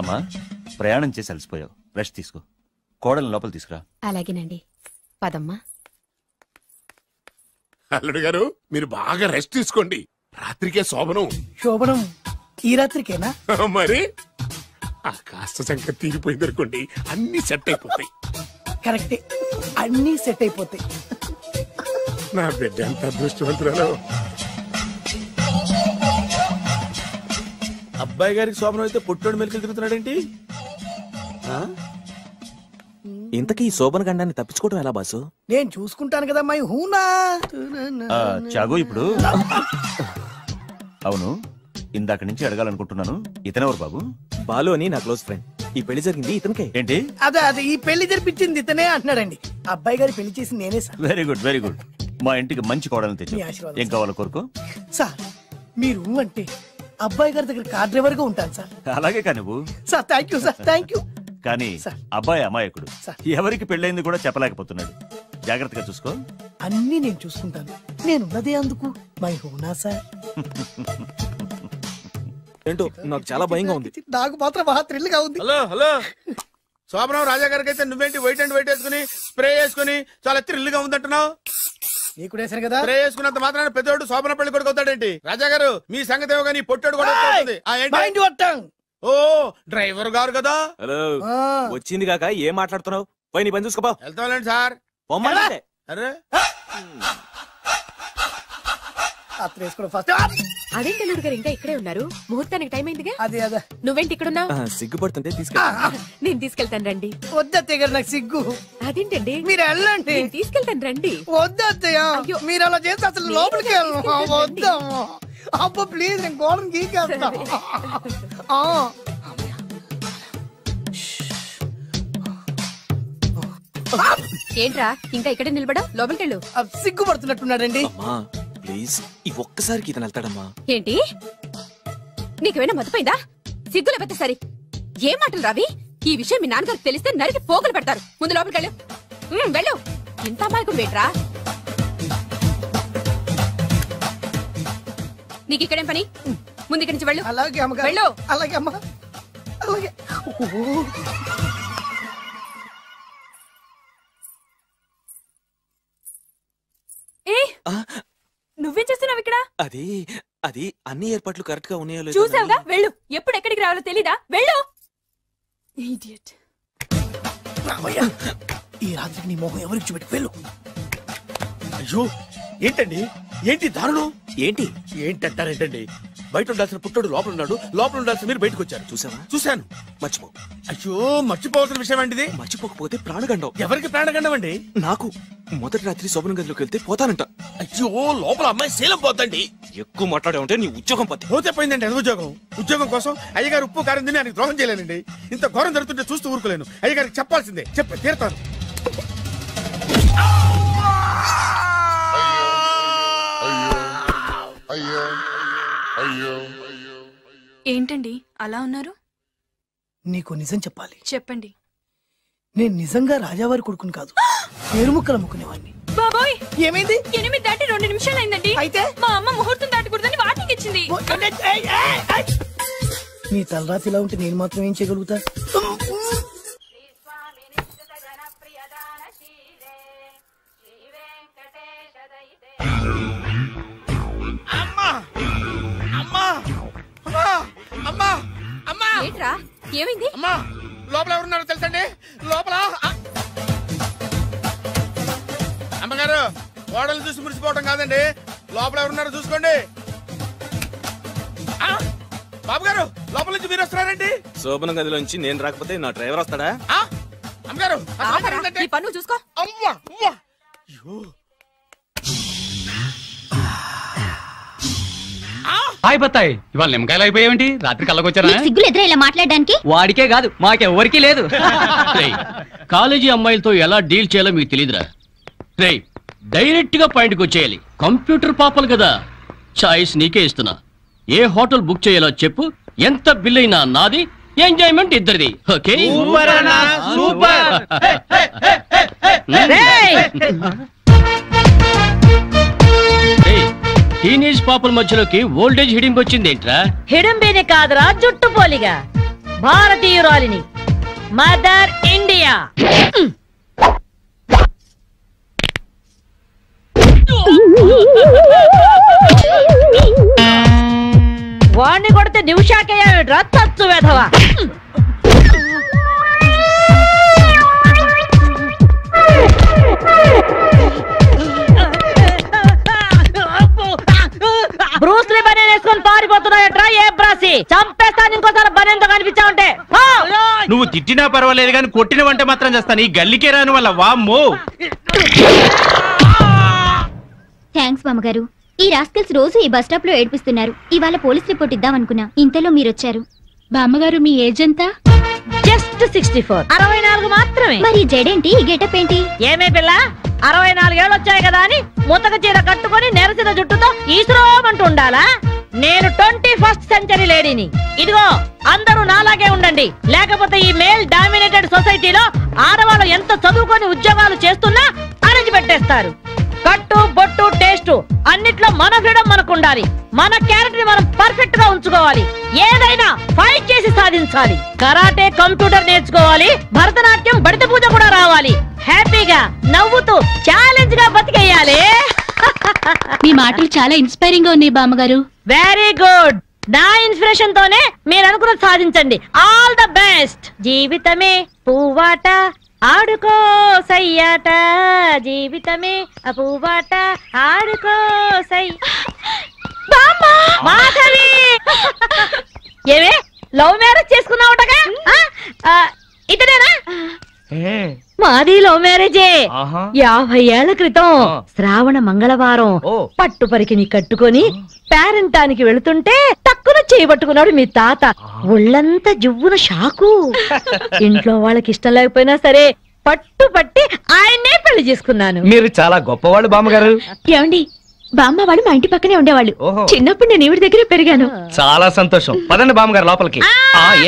అమ్మా, ప్రయాణం చేసి అలసిపోయావు, రెస్ట్ తీసుకో. కోడలు లోపల తీసుకురా. అలాగేనండి, పదమ్మా. అల్లుడు గారు, మీరు బాగా రెస్ట్ తీసుకోండి. రాత్రికే శోభనం. శోభనం ఈ రాత్రికేనా? మరి ఆ కాస్త సంఖ్య తీరిపోయింది అనుకోండి, అన్ని సెట్ అయిపోతాయి. కరెక్టే, అన్ని సెట్ అయిపోతాయి. నా బిడ్డ ఎంత అదృష్టవంతురాలు. అబ్బాయి గారికి శోభనం అయితే పుట్టోడు మెలికలు తిరుగుతున్నాడేంటి? ఇంతకీ ఈ శోభన గండాన్ని తప్పించుకోవడం ఎలా బాసు? నేను చూసుకుంటాను కదా మై హూనా. చాగు ఇప్పుడు అవును, ఇందాక నుంచి అడగాలనుకుంటున్నాను, ఇతనెవరు బాబు? బాలు అని నా క్లోజ్ ఫ్రెండ్. ఈ పెళ్లి జరిగింది ఇతనికే. ఏంటి? అదే ఈ పెళ్లి జరిపించింది ఇతనే అంటున్నాడండి. అబ్బాయి గారి పెళ్లి చేసింది నేనే sir. Very good very good. మా ఇంటికి మంచి కోడలు తెచ్చు. మీ ఆశీర్వాదం ఏం కావాలో కోరుకో. సార్ మీరు అంటే అబ్బాయి గారి దగ్గర కార్ డ్రైవర్ గా ఉంటాను సార్. అలాగే కానీ నువ్వు. Sir thank you sir, thank you. కానీ అబ్బాయి అమాయకుడు, ఎవరికి పెళ్ళైంది కూడా చెప్పలేకపోతున్నాడు. జాగ్రత్తగా చూసుకో. అన్ని నేను చూసుకుంటాను, నేనున్నదే అందుకు మై హూనా సార్. ఏంటో నాకు చాలా భయంగా ఉంది. నాకు మాత్రం బాగా థ్రిల్ గా ఉంది. హలో హలో, శోభనం రాజా గారికి అయితే నువ్వేంటి వైట్ అండ్ వైట్ వేసుకుని స్ప్రే వేసుకుని చాలా థ్రిల్ గా ఉందంటున్నావు? నీకు వేసాను కదా. స్ప్రే వేసుకున్నంత మాత్రాన పెద్దోడు శోభన పెళ్లి కొడుకు అవుతాడేంటి? రాజా గారు మీ సంగతి ఏమో కానీ పొట్టోడు కూడా అవుతుంది. ఓ డ్రైవర్ గారు కదా. హలో, వచ్చింది కాక ఏం మాట్లాడుతున్నావు? పోయి నీ పని చూసుకోపో. వెళ్తాండి సార్. అరే అదేంటి అల్లుడు గారు ఇంకా ఇక్కడే ఉన్నారు? ముహూర్తానికి టైం అయిందిగా. అదే అదే. నువ్వేంటి ఇక్కడున్నావు? సిగ్గుపడుతుంటే తీసుకెళ్ళి. నేను తీసుకెళ్తాను రండి. వద్దత్తయ్య గారు, నాకు సిగ్గు. అదేంటండి? మీరు వెళ్ళండి. నేను తీసుకెళ్తాను రండి. వద్దత్తయ్య, మీరు అలా చేస్తే అసలు లోపలికి వెళ్ళను. వద్దమ్మా. అబ్బా ప్లీజ్, నేను గోడను గీకేస్తా. ఏంట్రా ఇంకా ఇక్కడే నిలబడా? లోపలికెళ్ళు. సిగ్గుపడుతున్నట్టున్నాడండి. ప్లీజ్ ఈ ఒక్కసారికి ఇతను వెళ్తాడమ్మా. ఏంటి నీకేమైనా మతిపోయిందా? సిగ్గు లేకపోతే సరి. ఏ మాటలు రావి? ఈ విషయం మీ నాన్నగారికి తెలిస్తే నరికి పోగులు పెడతారు. ముందు లోపలికెళ్ళు. వెళ్ళు. ఇంత అమాయకుడు వేట్రా? నీకు ఇక్కడేం పని? ముందు ఇక్కడి నుంచి వెళ్ళు. అలాగే అమ్మ. వెళ్ళు. అలాగే అమ్మ, అలాగే. నువ్వేం చేస్తున్నావు ఇక్కడ? అది అది అన్ని ఏర్పాట్లు కరెక్ట్ గా ఉన్నాయో చూసావుగా. వెళ్ళు. ఎప్పుడు ఎక్కడికి రావాలో తెలీదా? వెళ్ళు. ఈ రాత్రికి నీ మొహం ఎవరికి చూపెట్టి వెళ్ళు. అయ్యో ఏంటండి, ఏంటి దారుణం? ఏంటి ఏంటంటారేంటండి? బయట ఉండాల్సిన పుట్టోడు లోపల ఉన్నాడు, లోపల ఉండాల్సిన మీరు బయటకు వచ్చారు. చూసావా? చూశాను. మర్చిపో. అయ్యో మర్చిపోవాల్సిన విషయం అండి ఇది. మర్చిపోకపోతే ప్రాణగండం. ఎవరికి ప్రాణగండం అండి? నాకు. మొదటి రాత్రి శోభన గదిలోకి వెళ్తే పోతానంట. అయ్యో లోపల అమ్మాయి శీలం పోతండి. ఎక్కువ మాట్లాడే ఉంటే నీ ఉద్యోగం పోతే. పోతే పోయిందండి. అది ఉద్యోగం. ఉద్యోగం కోసం అయ్యగారు ఉప్పు కారం తిని ఆయనకు ద్రోహం చేయలేనండి. ఇంత ఘోరం జరుగుతుంటే చూస్తూ ఊరుకోలేను. అయ్యగారికి చెప్పాల్సిందే, చెప్పి తీరుతాను. ఏంటండి అలా ఉన్నారు? నీకు నిజం చెప్పాలి. చెప్పండి. నేను నిజంగా రాజావారి కొడుకుని కాదు, పేరుముక్కలు అమ్ముకునేవాడిని. బాబోయ్, ఏమైంది? 8 దాటి 2 నిమిషాలు అయిందండి. అయితే మా అమ్మ ముహూర్తం దాటకూడదని వార్నింగ్ ఇచ్చింది. నీ తలరాతి ఇలా ఉంటే నేను మాత్రం ఏం చేయగలుగుతా? ఏంట్రా ఏమైంది? అమ్మా లోపల ఎవరున్నారో తెలుసండి? లోపల అమ్మగారు ఓడలు చూసి మురిసిపోవటం కాదండి, లోపల ఎవరున్నారో చూసుకోండి. బాబు గారు లోపల నుంచి మీరు వస్తున్నారండి? శోభన గదిలోంచి నేను రాకపోతే నా డ్రైవర్ వస్తాడా? అమ్మగారు ఈ పన్ను చూసుకో. అమ్మా హాయ్ బత్తాయి, ఇవాళ నిమ్మకాయలు అయిపోయావేంటి? రాత్రి కళ్ళకొచ్చారా? సిగ్గులు ఎదురా ఇలా మాట్లాడడానికి? వాడికే కాదు మాకెవ్వరికీ లేదు. కాలేజీ అమ్మాయిలతో ఎలా డీల్ చేయాలో మీకు తెలియదురా. రే డైరెక్ట్ గా పాయింట్కి వచ్చేయాలి. కంప్యూటర్ పాపలు కదా, చాయిస్ నీకే ఇస్తున్నా. ఏ హోటల్ బుక్ చేయాలో చెప్పు, ఎంత బిల్ అయినా నాది, ఎంజాయ్మెంట్ ఇద్దరిది. ఓకే? టీనేజ్ పాపల మధ్యలోకి ఓల్డేజ్ హిడింపు వచ్చింది ఏంట్రా? హిడింబిని కాదురా, జుట్టుపోలిగా భారతీయురాలిని, మదర్ ఇండియా. వాణ్ణి కొడితే నిమిషాకేయా తత్తు వెధవా. బ్రూస్లీ బనే వేసుకొని పారిపోతున్నాయట్రా ఏ బ్రాసి, చంపేస్తా నువ్వు తిట్టినా పర్వాలేదు కానీ కొట్టిన వంట మాత్రం చేస్తాను. ఈ గల్లికే రాని వల్ల వామ్మో. థ్యాంక్స్ బామ్మగారు. ఈ రాస్కల్స్ రోజు ఈ బస్ స్టాప్ లో ఏడిపిస్తున్నారు. ఇవాళ పోలీస్ రిపోర్ట్ ఇద్దాం అనుకున్నా, ఇంతలో మీరొచ్చారు. బామ్మగారు మీ ఏజ్ ఎంత? జస్ట్ 64. 64 మాత్రమే. మరి జడేంటి, ఈ గెటప్ ఏంటి? ఏమే పిల్ల, 64 ఏళ్ళు వచ్చాయి కదా అని ముతక చీర కట్టుకొని నెరసిన జుట్టుతో ఈశ్వరమంటూ ఉండాలా? నేను 21st సెంచరీ లేడీని. ఇదిగో అందరూ నాలాగే ఉండండి, లేకపోతే ఈ మేల్ డామినేటెడ్ సొసైటీలో ఆడవాళ్ళు ఎంత చదువుకొని ఉద్యోగాలు చేస్తున్నా అణిచి పెట్టేస్తారు. కట్టు బొట్టు టేస్ట్ అన్నిట్లో మన ఫ్రీడమ్ మనకు ఉండాలి. మన క్యారెక్టర్ ని మనం పర్ఫెక్ట్ గా ఉంచుకోవాలి. ఏదైనా ఫైట్ చేసి సాధించాలి. కరాటే, కంప్యూటర్ నేర్చుకోవాలి. భరతనాట్యం, బడిత పూజ కూడా రావాలి. హ్యాపీగా నవ్వుతూ ఛాలెంజ్ గా బతికేయాలి. మీ మాటలు చాలా ఇన్స్పైరింగ్ గా ఉన్నాయి బామ్మగారు. Very good. నా ఇన్స్పిరేషన్ తోనే మీరు అనుకున్నది సాధించండి. All the best. జీవితమే పువ్వాట, ఆడుకో సయ్యాట, జీవితమే పువ్వాట, ఆడుకో సై. మాధవి, ఏమే లవ్ మ్యారేజ్ చేసుకున్నావుటగా? ఇతనేనా? మాది లవ్ మ్యారేజే. 50 ఏళ్ల క్రితం శ్రావణ మంగళవారం పట్టు పరికిని కట్టుకొని పేరంటానికి వెళుతుంటే టక్కున చేయబట్టుకున్నాడు మీ తాత. ఒళ్ళంతా జువ్వున షాకు. ఇంట్లో వాళ్ళకి ఇష్టం లేకపోయినా సరే పట్టు పట్టి ఆయన్నే పెళ్లి చేసుకున్నాను. మీరు చాలా గొప్పవాళ్ళు బామ్మగారు. ఏమండి, బామ్మ వాడు మా ఇంటి పక్కనే ఉండేవాళ్ళు. చిన్నప్పుడు నేను ఈవిడ దగ్గరే పెరిగాను. చాలా సంతోషం. పదండి బామ్మగారు లోపలికి.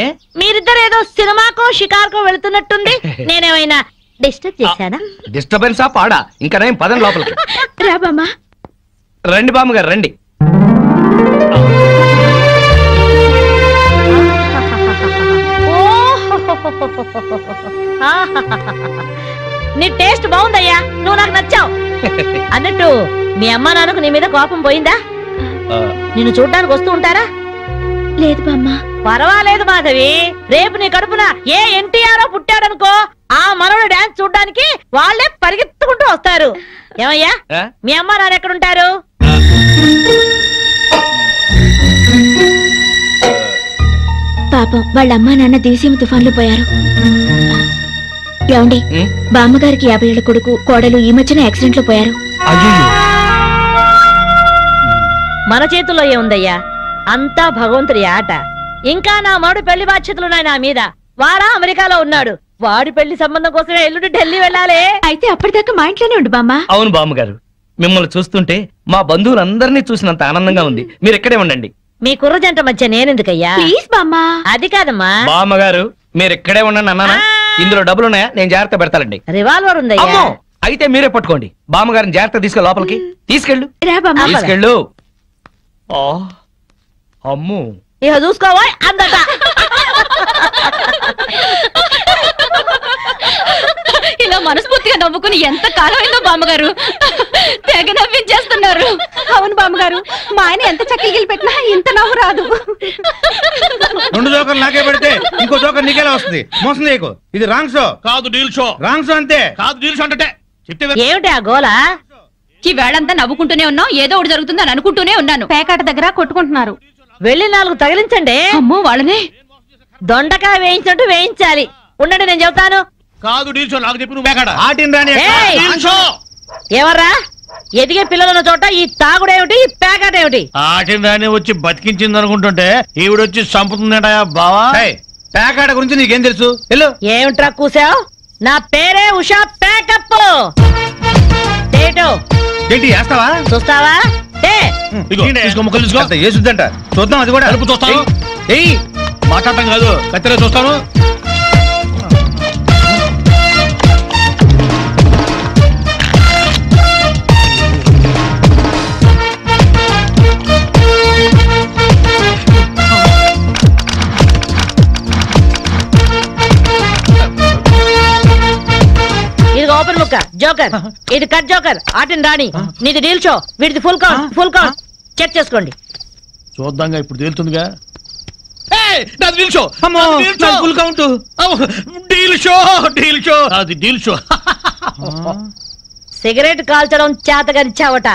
ఏ మీరిద్దరు ఏదో సినిమాకో షికార్కో వెళుతున్నట్టుంది. నేనేమైనా డిస్టర్బ్ చేశానా? డిస్టర్బెన్సా పాడా? ఇంకా నేను పదండి లోపలికి. రా బామ్మ. రండి బామ్మగారు రండి. నీ టేస్ట్ బాగుందయ్యా, నువ్వు నాకు నచ్చావు. అన్నట్టు మీ అమ్మ నాన్నకు నీ మీద కోపం పోయిందా? నిన్ను చూడ్డానికి వస్తూ ఉంటారా? లేదు బామ్మ. పర్వాలేదు మాధవి, రేపు నీ కడుపున ఏ ఎన్టీఆర్ పుట్టాడనుకో, ఆ మనవడు డాన్స్ చూడ్డానికి వాళ్ళే పరిగెత్తుకుంటూ వస్తారు. ఏమయ్యా, మీ అమ్మ నాన్న ఎక్కడుంటారు? పాపం వాళ్ళ అమ్మా నాన్న దివిసీమ తుఫాన్లో పోయారు. ఏమండి, బామ్మగారికి 50 ఏళ్ల కొడుకు కోడలు ఈ మధ్యన యాక్సిడెంట్ లో పోయారు. మన చేతుల్లో ఏముందయ్యా, అంతా భగవంతుడి ఆట. ఇంకా నా మాడు పెళ్లి బాధ్యతలున్నాయి నా మీద. వాడా అమెరికాలో ఉన్నాడు. వాడి పెళ్లి సంబంధం కోసమే ఎల్లుండి ఢిల్లీ వెళ్ళాలి. అయితే అప్పటిదాకా మా ఇంట్లోనే ఉండు బామ్మ. అవును బామ్మగారు, మిమ్మల్ని చూస్తుంటే మా బంధువులందరినీ చూసినంత ఆనందంగా ఉంది. మీరు ఇక్కడే ఉండండి. మీ కుర్ర జంట మధ్య నేనెందుకయ్యా? ప్లీజ్ బామ్మా. అది కాదమ్మా. బామ్మగారు మీరు ఇక్కడే ఉండండి అన్నానా? ఇందులో డబ్బులున్నాయా? నేను జాగ్రత్త పెడతానండి. రివాల్వర్ ఉందయ్యా. అయితే మీరే పట్టుకోండి. బామ్మగారిని జాగ్రత్త తీసుకెళ్ళి లోపలికి తీసుకెళ్ళు. తీసుకెళ్ళు. అమ్ము, ఇక చూసుకోవా అందట. ఇలా మనస్ఫూర్తిగా నవ్వుకుని ఎంత కాలమైందో బామ్మగారు. తెగ నవ్వించేస్తున్నారు. అవును బామ్మగారు, మా ఆయన ఎంత చక్కగిలి పెట్టినా ఇంత నవ్వు రాదు. 2 జోకర్లు నాకే పెడితే ఇంకో జోకర్ నీకేలా వస్తుంది? మోసం చేయకు. ఇది రాంగ్ షో కాదు, డీల్ షో. రాంగ్ షో అంతే కాదు, డీల్ షో అంటే ఏమిటి ఆ గోలా? ఈ వేళంతా నవ్వుకుంటూనే ఉన్నాం, ఏదో ఒకటి జరుగుతుందని అనుకుంటూనే ఉన్నాను. పేకాట దగ్గర కొట్టుకుంటున్నారు. వెళ్ళి 4 తగిలించండి. అమ్మో, వాళ్ళనే దొండకాయ వేయించినట్టు వేయించాలి. ఉండండి, నేను చెబుతాను. కాదు, డీల్ షో. నాకు చెప్పి నువ్వు పేకాట ఆటిన్ రాని షో. ఎవర్రా ఎదిగే పిల్లలున్న చోట ఈ తాగుడేమిటి, ఈ పేకాట ఏమిటి? ఆటిన్ రాని వచ్చి బతికించింది అనుకుంటుంటే ఈవిడొచ్చి చంపుతుందట బావా. పేకాట గురించి నీకేం తెలుసు? ఏమిట్రా కూసావు? నా పేరే ఉషా పేకప్. ఏంటి వేస్తావా? చూస్తావా? ముక్కలు తీసుకో. వేసుద్దంట చూద్దాం. అది కూడా అలుపు చూస్తాను. మాట్లాడటం కాదు, కత్తిరే చూస్తాను. ఇది ఓపెన్ ముక్క జోకర్, ఇది కట్ జోకర్. ఆటిన్ రాణి, నీది డీల్ షో, వీటిది full count. Full count check చేసుకోండి. చూద్దాంగా, ఇప్పుడు తేలుతుందిగా. Deal show, full count. Deal show, deal show, అది డీల్ షో. సిగరెట్ కాల్చడం చేతగరిచావట.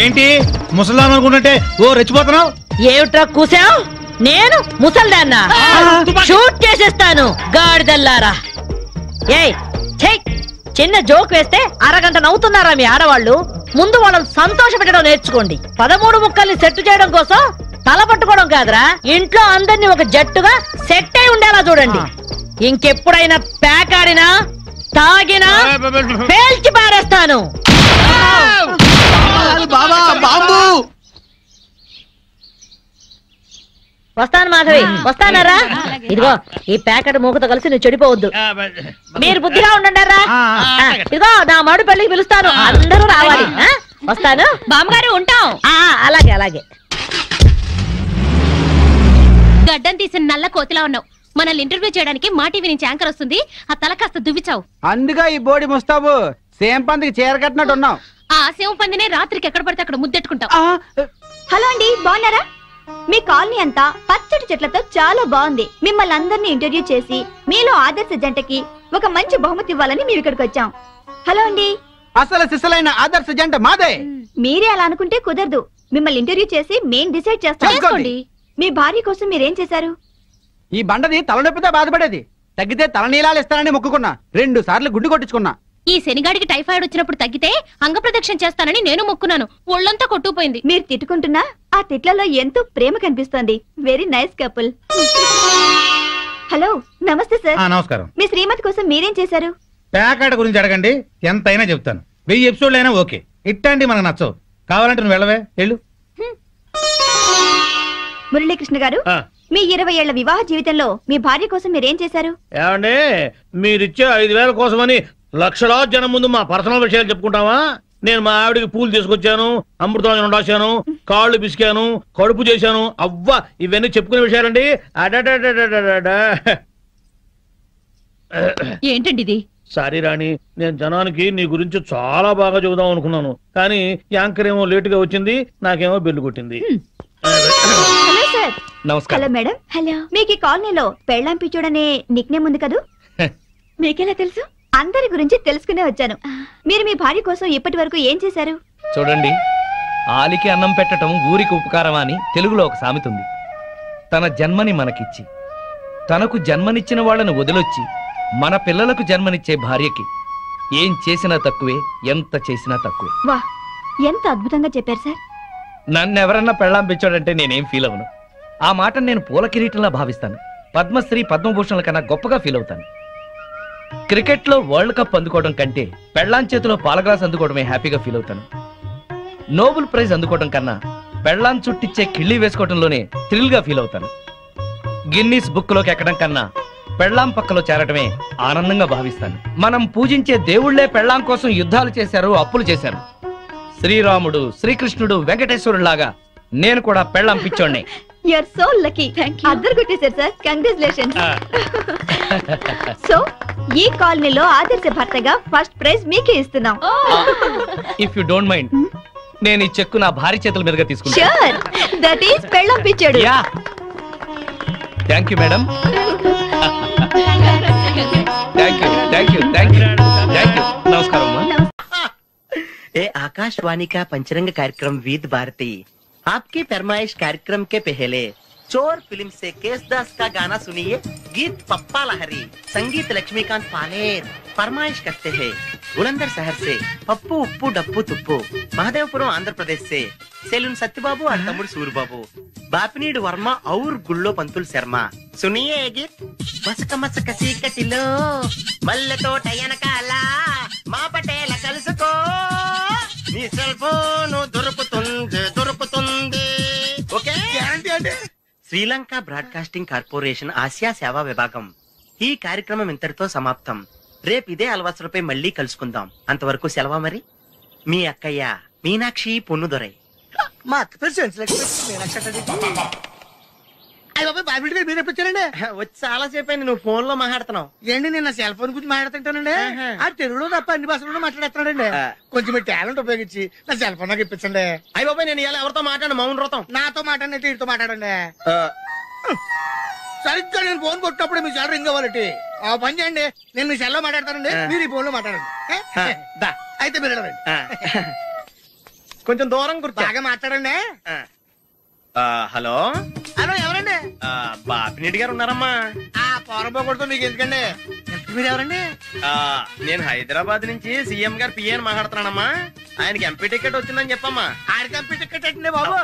ఏంటి ముసలాం అనుకుంటుంటే ఓ రెచ్చిపోతున్నావు? ఏమిట్రా కూసావు? నేను ముసల్దాన్నా? షూట్ చేసేస్తాను గాడిదల్లారా. ఏయ్ ఛై, చిన్న జోక్ వేస్తే అరగంట నవ్వుతున్నారా మీ ఆడవాళ్ళు? ముందు వాళ్ళని సంతోష పెట్టడం నేర్చుకోండి. 13 ముక్కల్ని సెట్ చేయడం కోసం తల పట్టుకోవడం కాదురా, ఇంట్లో అందరినీ ఒక జట్టుగా సెట్ అయి ఉండేలా చూడండి. ఇంకెప్పుడైనా ప్యాక్ ఆడినా తాగినా పేల్చి పారేస్తాను. వస్తాను మాధవి, వస్తానరా? ఇదిగో ఈ ప్యాకెట్ మూకతో కలిసి నువ్వు చెడిపోవద్దు. మీరు బుద్ధిగా ఉండండిరా. ఇదిగో నా మాడు పెళ్లికి పిలుస్తాను, అందరూ రావాలి. వస్తాను బామ్మగారు, ఉంటాం. అలాగే అలాగే. గడ్డం తీసిన నల్ల కోతిలా ఉన్నావు. మనల్ని ఇంటర్వ్యూ చేయడానికి మా టీవీ నుంచి యాంకర్ వస్తుంది. ఆ తల కాస్త దువ్విచావు. అందుగా ఈ బోడి ముస్తాబు సేమ్ పందికి చీర కట్టినట్టు ఉన్నావు. ఆ సేవ పందినే రాత్రికి ఎక్కడ పడితే అక్కడ ముద్దెట్టుకుంటావు. హలో అండి, బాగున్నారా? మీ కాలనీ అంతా పచ్చటి చెట్లతో చాలా బాగుంది. మిమ్మల్ని అందరినీ ఇంటర్వ్యూ చేసి మీలో ఆదర్శ జంటకి ఒక మంచి బహుమతి ఇవ్వాలని మేము ఇక్కడికి వచ్చాం. హలో అండి. అసలు సిసలైన ఆదర్శ జంట మాదే. మీరే అలా అనుకుంటే కుదరదు. మిమ్మల్ని ఇంటర్వ్యూ చేసి మేం డిసైడ్ చేస్తాం. మీ భార్య కోసం మీరేం చేశారు? ఈ బండది తలనొప్పితో బాధపడేది. తగ్గితే తలనీలాలు ఇస్తానని మొక్కుకున్నా. 2 సార్లు గుడ్డు కొట్టించుకున్నా. ఈ శనిగాడికి టైఫాయిడ్ వచ్చినప్పుడు తగ్గితే అంగప్రదక్షిణ చేస్తానని నేను మొక్కున్నాను. ఒళ్ళంతా కొట్టుకుపోయింది. మీరు తిట్టుకుంటున్నా ఆ తిట్లలో ఎంతో ప్రేమ కనిపిస్తోంది. Very nice couple. హలో, నమస్తే సార్. నమస్కారం. మీ శ్రీమతి కోసం మీరేం చేశారు? ప్యాకాట గురించి అడగండి, ఎంతైనా చెప్తాను. 1000 ఎపిసోడ్లు అయినా ఓకే. ఇట్టండి మనకు నచ్చవు. కావాలంటే నువ్వు వెళ్ళవే, వెళ్ళు. మురళీకృష్ణ గారు, మీ 20 ఏళ్ల వివాహ జీవితంలో మీ భార్య కోసం మీరేం చేశారు? ఏమండి, మీరిచ్చే 5000 కోసమని లక్షలాది జనం ముందు మా పర్సనల్ విషయాలు చెప్పుకుంటావా? నేను మా ఆవిడికి పూలు తీసుకొచ్చాను, అమృతం రాశాను, కాళ్ళు పిసికాను, కడుపు చేశాను. అవ్వా, ఇవన్నీ చెప్పుకునే విషయాలండి. ఏంటండి ఇది? సారీ రాణి, నేను జనానికి నీ గురించి చాలా బాగా చెబుదాం అనుకున్నాను, కానీ యాంకర్ ఏమో లేటుగా వచ్చింది, నాకేమో బెల్లు కొట్టింది. Hello sir. నమస్కారం. Hello madam. హలో. మీకు ఈ కాలనీలో పెళ్ళాం పిచ్చోడనే నిక్నేమ్ ఉంది కదూ? మీకెలా తెలుసు? అందరి గురించి తెలుసుకునే వచ్చాను. మీరు మీ భార్య కోసం ఇప్పటి వరకు ఏం చేశారు? చూడండి, ఆలికి అన్నం పెట్టడం ఊరికి ఉపకారం అని తెలుగులో ఒక సామెత ఉంది. తన జన్మని మనకిచ్చి తనకు జన్మనిచ్చిన వాళ్ళను వదిలొచ్చి మన పిల్లలకు జన్మనిచ్చే భార్యకి ఏం చేసినా తక్కువే, ఎంత చేసినా తక్కువే. వా, ఎంత అద్భుతంగా చెప్పారు సార్. నన్నెవరన్నా పెళ్ళాం పిచ్చాడంటే నేనేం ఫీల్ అవను. ఆ మాట నేను పూల కిరీటంలా భావిస్తాను. పద్మశ్రీ పద్మభూషణల కన్నా గొప్పగా ఫీల్ అవుతాను. క్రికెట్ లో వరల్డ్ కప్ అందుకోవడం కంటే పెళ్ళాం చేతిలో పాల గ్లాస్ అందుకోవడమే హ్యాపీగా ఫీల్ అవుతాను. నోబెల్ ప్రైజ్ అందుకోవడం కన్నా పెళ్ళాం చుట్టిచ్చే కిళ్ళి వేసుకోవడంలోనే థ్రిల్ గా ఫీల్ అవుతాను. గిన్నీస్ బుక్ లోకి ఎక్కడం కన్నా పెళ్ళాం పక్కలో చేరటమే ఆనందంగా భావిస్తాను. మనం పూజించే దేవుళ్లే పెళ్ళాం కోసం యుద్ధాలు చేశారు, అప్పులు చేశారు. శ్రీరాముడు, శ్రీకృష్ణుడు, వెంకటేశ్వరులాగా నేను కూడా పెళ్ళాం పిచ్చోడ్నే. You are so lucky. అద్దరు కొట్టేశారు సార్. కంగ్రాచులేషన్స్. సో ఈ కాలనీలో ఆదర్శ భర్తగా ఫస్ట్ ప్రైజ్ మీకే ఇస్తున్నాం. ఇఫ్ యు డోంట్ మైండ్, నేను ఈ చెక్కు నా భార్య చేతుల మీదుగా తీసుకుంటా. ష్యూర్, దట్ ఈస్ పెళ్ళాం పిచ్చోడు. Yeah, thank you madam. Thank you thank you thank you thank you. నమస్కారం అమ్మా. ए आकाशवाणी का पंचरंग कार्यक्रम विद भारती आपकी फरमाइश कार्यक्रम के पहले चोर फिल्म से केसदास का गाना सुनिए. गीत पप्पा लहरी, संगीत लक्ष्मीकांत पालेर. फरमाइश करते हैं बुलंदर शहर से पप्पू उप्पू डप्पू तुप्पू, महादेवपुरम आंध्र प्रदेश से सेलून सत्यबाबू और तमुड़ सूरबाबू, बापिनीड वर्मा और गुल्लो पंतुल शर्मा. सुनिए ये गीत. मस्क मस्क चीकटिलो मल्ल तोट एनकाला మా పటేల కలుసుకో, నీ సెల్ ఫోన్ దొరుకుతుంది. ఓకే, గ్యారంటీ అండి. శ్రీలంక బ్రాడ్కాస్టింగ్ కార్పొరేషన్ ఆసియా సేవా విభాగం. ఈ కార్యక్రమం ఇంతటితో సమాప్తం. రేపు ఇదే అలవాసులపై మళ్ళీ కలుసుకుందాం. అంతవరకు సెలవా మరి. మీ అక్కయ్య మీనాక్షి పొన్నుదొరై. మా అక్క పేరు మీరు ఎప్పుడండి? వచ్చి చాలా సేపు అయింది. నువ్వు ఫోన్ లో మాట్లాడుతున్నావు ఏంటి? నేను నా సెల్ ఫోన్ గురించి మాట్లాడుతుంటానండి. ఆ తెలుగులో తప్ప అన్ని భాషల్లో మాట్లాడేస్తున్నాడండి. కొంచెం మీ టాలెంట్ ఉపయోగించి నా సెల్ ఫోన్ నాకు ఇప్పించండి. అయ్యి బాబాయ్, నేను ఇలా ఎవరితో మాట్లాడు? మౌన్ వ్రతం. నాతో మాట్లాడినట్టు వీటితో మాట్లాడండి. సరిగ్గా నేను ఫోన్ కొట్టినప్పుడు మీ సెల్ రింగ్ అవ్వాలంటే ఆ పని చేయండి. నేను మీ సెల్ లో మాట్లాడతానండి, మీరు ఈ ఫోన్ లో మాట్లాడండి. అయితే మీరు కొంచెం దూరం కూర్చో. బాగా మాట్లాడండి. హలో హలో, ఎవరండి? బాపినెడ్డి గారు ఉన్నారమ్మా? పోరపోకూడదు మీకు ఎందుకండి? మీరు ఎవరండి? నేను హైదరాబాద్ నుంచి సీఎం గారు పిఏ అని మాట్లాడుతున్నానమ్మా. ఆయనకి ఎంపీ టికెట్ వచ్చిందని చెప్పమ్మా. ఆడికి ఎంపీ టికెట్ ఏంటండి బాబు?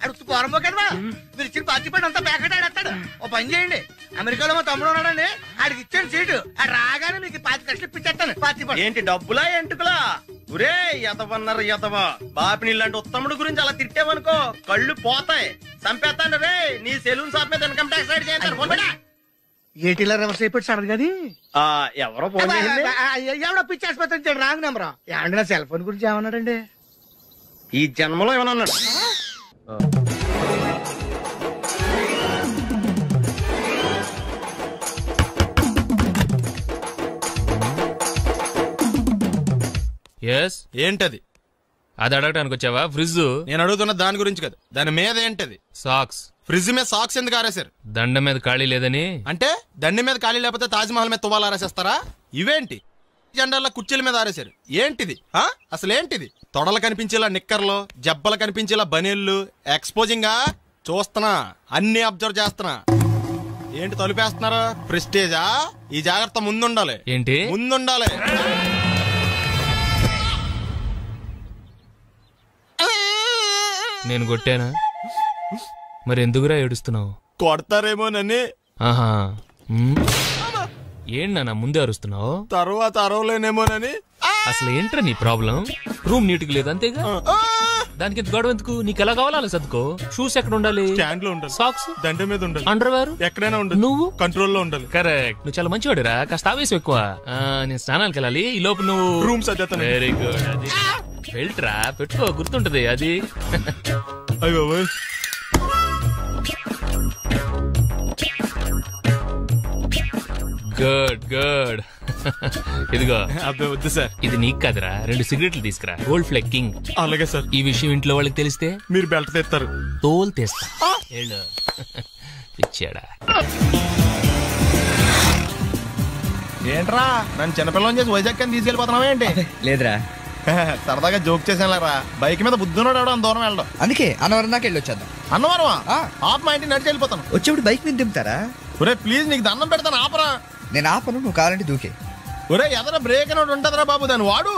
అడుగుతూ పోరపోకడవా? మీరు ఇచ్చిన పార్టీ పడి అంతా ప్యాకెట్ ఆడేస్తాడు. ఓ పని చేయండి, అమెరికాలో మా తమ్ముడు ఉన్నాడండి, ఆడికి ఇచ్చాను సీటు. ఆడు రాగానే మీకు 5 లక్షలు ఇప్పించేస్తాను పార్టీ పడి. ఏంటి డబ్బులా ఎంటుకులా? ఒరే ఎదవన్నారు ఎదవా. బాపిని ఇలాంటి ఉత్తముడు గురించి అలా తిట్టావనుకో కళ్ళు పోతాయి, చంపేస్తాను రే. నీ సెలూన్ షాప్ మీద ఇన్కమ్ ట్యాక్స్ రైడ్ చేస్తారు. ఏటీలో రివర్స్ అయిపోయి సడన్ గది ఎవరో ఫోన్ చేసింది? ఎవడో పిచ్చి ఆసుపత్రి ఇచ్చాడు, రాంగ్ నెంబర్. ఏమండి నా సెల్ ఫోన్ గురించి ఏమన్నాడండి? ఈ జన్మలో ఏమన్నా అన్నాడు? ఏంటది? అది అడగడానికి వచ్చావా? ఫ్రిడ్జ్. నేను అడుగుతున్న దాని గురించి కదా, దాని మీద ఏంటది? సాక్స్. ఫ్రిడ్జ్ మీద సాక్స్ ఎందుకు ఆరేశారు? దండ మీద ఖాళీ లేదని. అంటే దండి మీద ఖాళీ లేకపోతే తాజ్ మహల్ మీద తువ్వాలు ఆరేసేస్తారా? ఇవేంటి జెండాల కుర్చీల మీద ఆరేశారు? ఏంటిది అసలు ఏంటిది? తొడలు కనిపించేలా నిక్కర్లు, జబ్బలు కనిపించేలా బనీళ్లు, ఎక్స్పోజింగ్ చూస్తున్నా, అన్ని అబ్జర్వ్ చేస్తున్నా. ఏంటి తలుపేస్తున్నారా? ప్రెస్టేజా? ఈ జాగ్రత్త ముందుండాలి. ఏంటి ముందుండాలి? నేను కొట్టానా? మరి ఎందుకురా ఏడుస్తున్నావు? కొడతారేమోనని. ఆహా, ఏంటి ముందే అరుస్తున్నావు? తర్వాత అరవలేనేమోనని. అసలు ఏంట్రా నీ ప్రాబ్లం? రూమ్ నీట్గా లేదు అంతేగా, దానికి ఎంత గొడవ ఎందుకు? నీకు ఎలా కావాలో అలా సర్దుకో. షూస్ ఎక్కడ ఉండాలి? స్టాండ్ లో ఉండాలి. సాక్స్ దండ మీద ఉండాలి. అండర్వేర్ ఎక్కడైనా ఉండాలి. నువ్వు కంట్రోల్లో ఉండాలి. కరెక్ట్. నువ్వు చాలా మంచివాడురా, కాస్త ఆవేశం ఎక్కువ. నేను స్నానానికి వెళ్ళాలి, ఈ లోపు నువ్వు రూమ్ సర్దేస్తాను. Very good. అది బెల్ట్రా, పెట్టుకో, గుర్తుంటది అది. అయ్యో గుడ్ గుడ్. ఇదిగో. అబ్బాయి వద్దు సార్. ఇది నీకు కాదురా, 2 సిగరెట్లు తీసుకురా. Gold Flake King. అలాగే సార్. ఈ విషయం ఇంట్లో వాళ్ళకి తెలిస్తే మీరు బెల్ట్ తెస్తారు. తోలు తెస్తా. ఇచ్చాడా? ఏంట్రా నన్ను చిన్నపిల్లని చేసి వైజాగ్ అని తీసుకెళ్ళిపోతున్నావా ఏంటి? లేదురా, సరదాగా జోక్ చేసానులేరా. బైక్ మీద బుద్ధున్నాడు అంత దూరం వెళ్ళడం. అందుకే అన్నవరం దాకా వెళ్ళి వచ్చేద్దాం. అన్నవరమా? ఆప్ మా ఇంటికి నడిచి వెళ్ళిపోతాను. వచ్చేప్పుడు బైక్ మీద దింపుతారా? ఒరే ప్లీజ్, నీకు దండం పెడతాను, ఆపరా. నేను ఆపను, నువ్వు కావాలంటే దూకే. ఒరే ఎదర బ్రేక్ అని ఉంటదిరా బాబు, దాన్ని వాడు.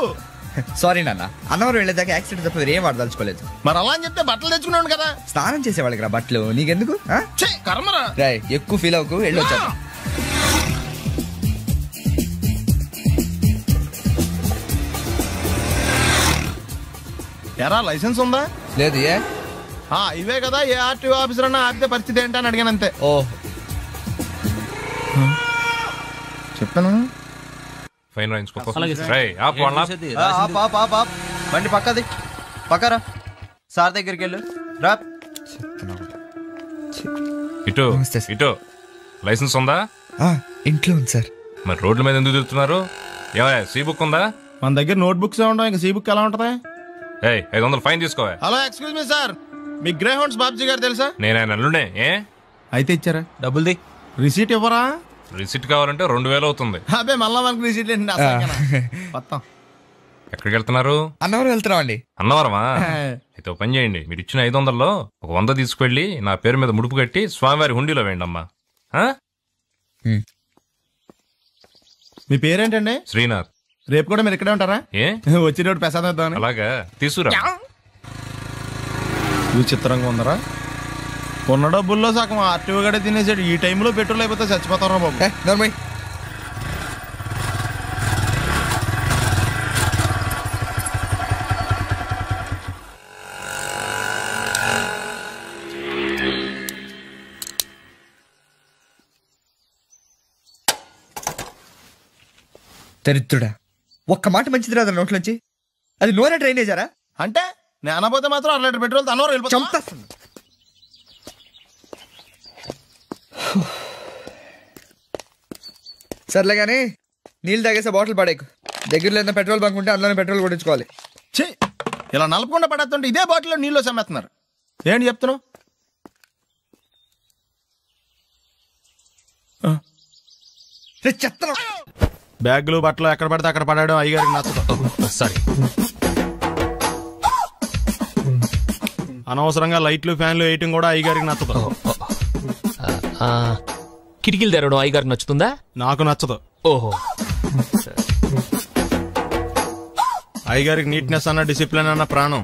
సారీ నాన్న, అన్నవరం వెళ్ళేదాకా యాక్సిడెంట్ తప్ప ఏం వాడదలుచుకోలేదు. మరి అలా అని చెప్తే బట్టలు తెచ్చుకున్నాను కదా. స్నానం చేసేవాళ్ళకి రా బట్టలు, నీకెందుకు? కర్మరా. ఎక్కువ ఫీల్ అవ్వకు, వెళ్ళి వచ్చాను. ఎరా లైసెన్స్ ఉందా? లేదు. ఏ ఇవే కదా, ఏ ఆర్టీఓ ఆఫీసర్ అన్నా ఆపితే పరిస్థితి ఏంటని అడిగాను అంతే. ఓ చెప్పాను. ఫైన్ బండి పక్కది, పక్కరా. సార్ దగ్గరికి వెళ్ళు రా. ఇటు ఇటు. లైసెన్స్ ఉందా? ఇంట్లో ఉంది సార్. మరి రోడ్ల మీద ఎందుకు తిరుగుతున్నారు? ఏమయ్యా, సీ బుక్ ఉందా? మన దగ్గర నోట్ బుక్స్ ఉండవు, ఇంకా సీ బుక్ ఎలా ఉంటది? 500 ఫైన్ తీసుకోవా. హలో, ఎక్స్క్యూజ్ మీ సార్, మీ గ్రే హౌండ్స్ బాబ్జీ గారు తెలుసా? నేను ఆయన అల్లుడే. అయితే ఇచ్చారా? డబ్బుల్ది. రిసీట్ ఇవ్వరా? రిసిట్ కావాలంటే 2000 అవుతుంది. అబ్బే మళ్ళా మనకు రిసీట్ ఏంటి? మొత్తం ఎక్కడికి వెళ్తున్నారు? అన్నవరం వెళ్తున్నాం అండి. అన్నవరమా? అయితే పని చేయండి, మీరు ఇచ్చిన 500లో 100 తీసుకెళ్లి నా పేరు మీద ముడుపు కట్టి స్వామివారి హుండీలో వేయండి అమ్మా. మీ పేరేంటండి? శ్రీనాథ్. రేపు కూడా మీరు ఇక్కడే ఉంటారా? వచ్చేటప్పుడు ప్రసాదం ఇద్దామని. అలాగా, తీసుకురా. విచిత్రంగా ఉందరా, ఉన్న డబ్బుల్లో సగం ఆర్టీఓ గడే తినేసాడు. ఈ టైంలో పెట్రోల్ అయిపోతే చచ్చిపోతారా బాబు. దరిద్రుడా, ఒక్క మాట మంచిది రాదు నోట్లోంచి. అది నూనె డ్రైనేజారా? అంటే నేను అనబోతే మాత్రం 1 లీటర్ పెట్రోల్ తనవరం వెళ్ళిపోతా. సర్లే కానీ నీళ్ళు తాగేసే బాటిల్ పడేకు. దగ్గరలో ఏదైనా పెట్రోల్ బంక్ ఉంటే అందులోనే పెట్రోల్ కొట్టించుకోవాలి. ఇలా నలపకుండా పడేస్తుంటే ఇదే బాటిల్లో నీళ్ళు సమ్మేస్తున్నారు. ఏంటి చెప్తున్నావు? బ్యాగులు బట్టలు ఎక్కడ పడితే అక్కడ పడాడు అయ్యగారికి నచ్చదు. సారీ. అనవసరంగా లైట్లు ఫ్యాన్లు వేయటం కూడా అయ్యగారికి నచ్చదు. కిటికీలు తెరవడం అయ్యగారికి నచ్చుతుందా? నాకు నచ్చదు. ఓహో. అయ్యగారికి నీట్నెస్ అన్న డిసిప్లిన్ అన్న ప్రాణం.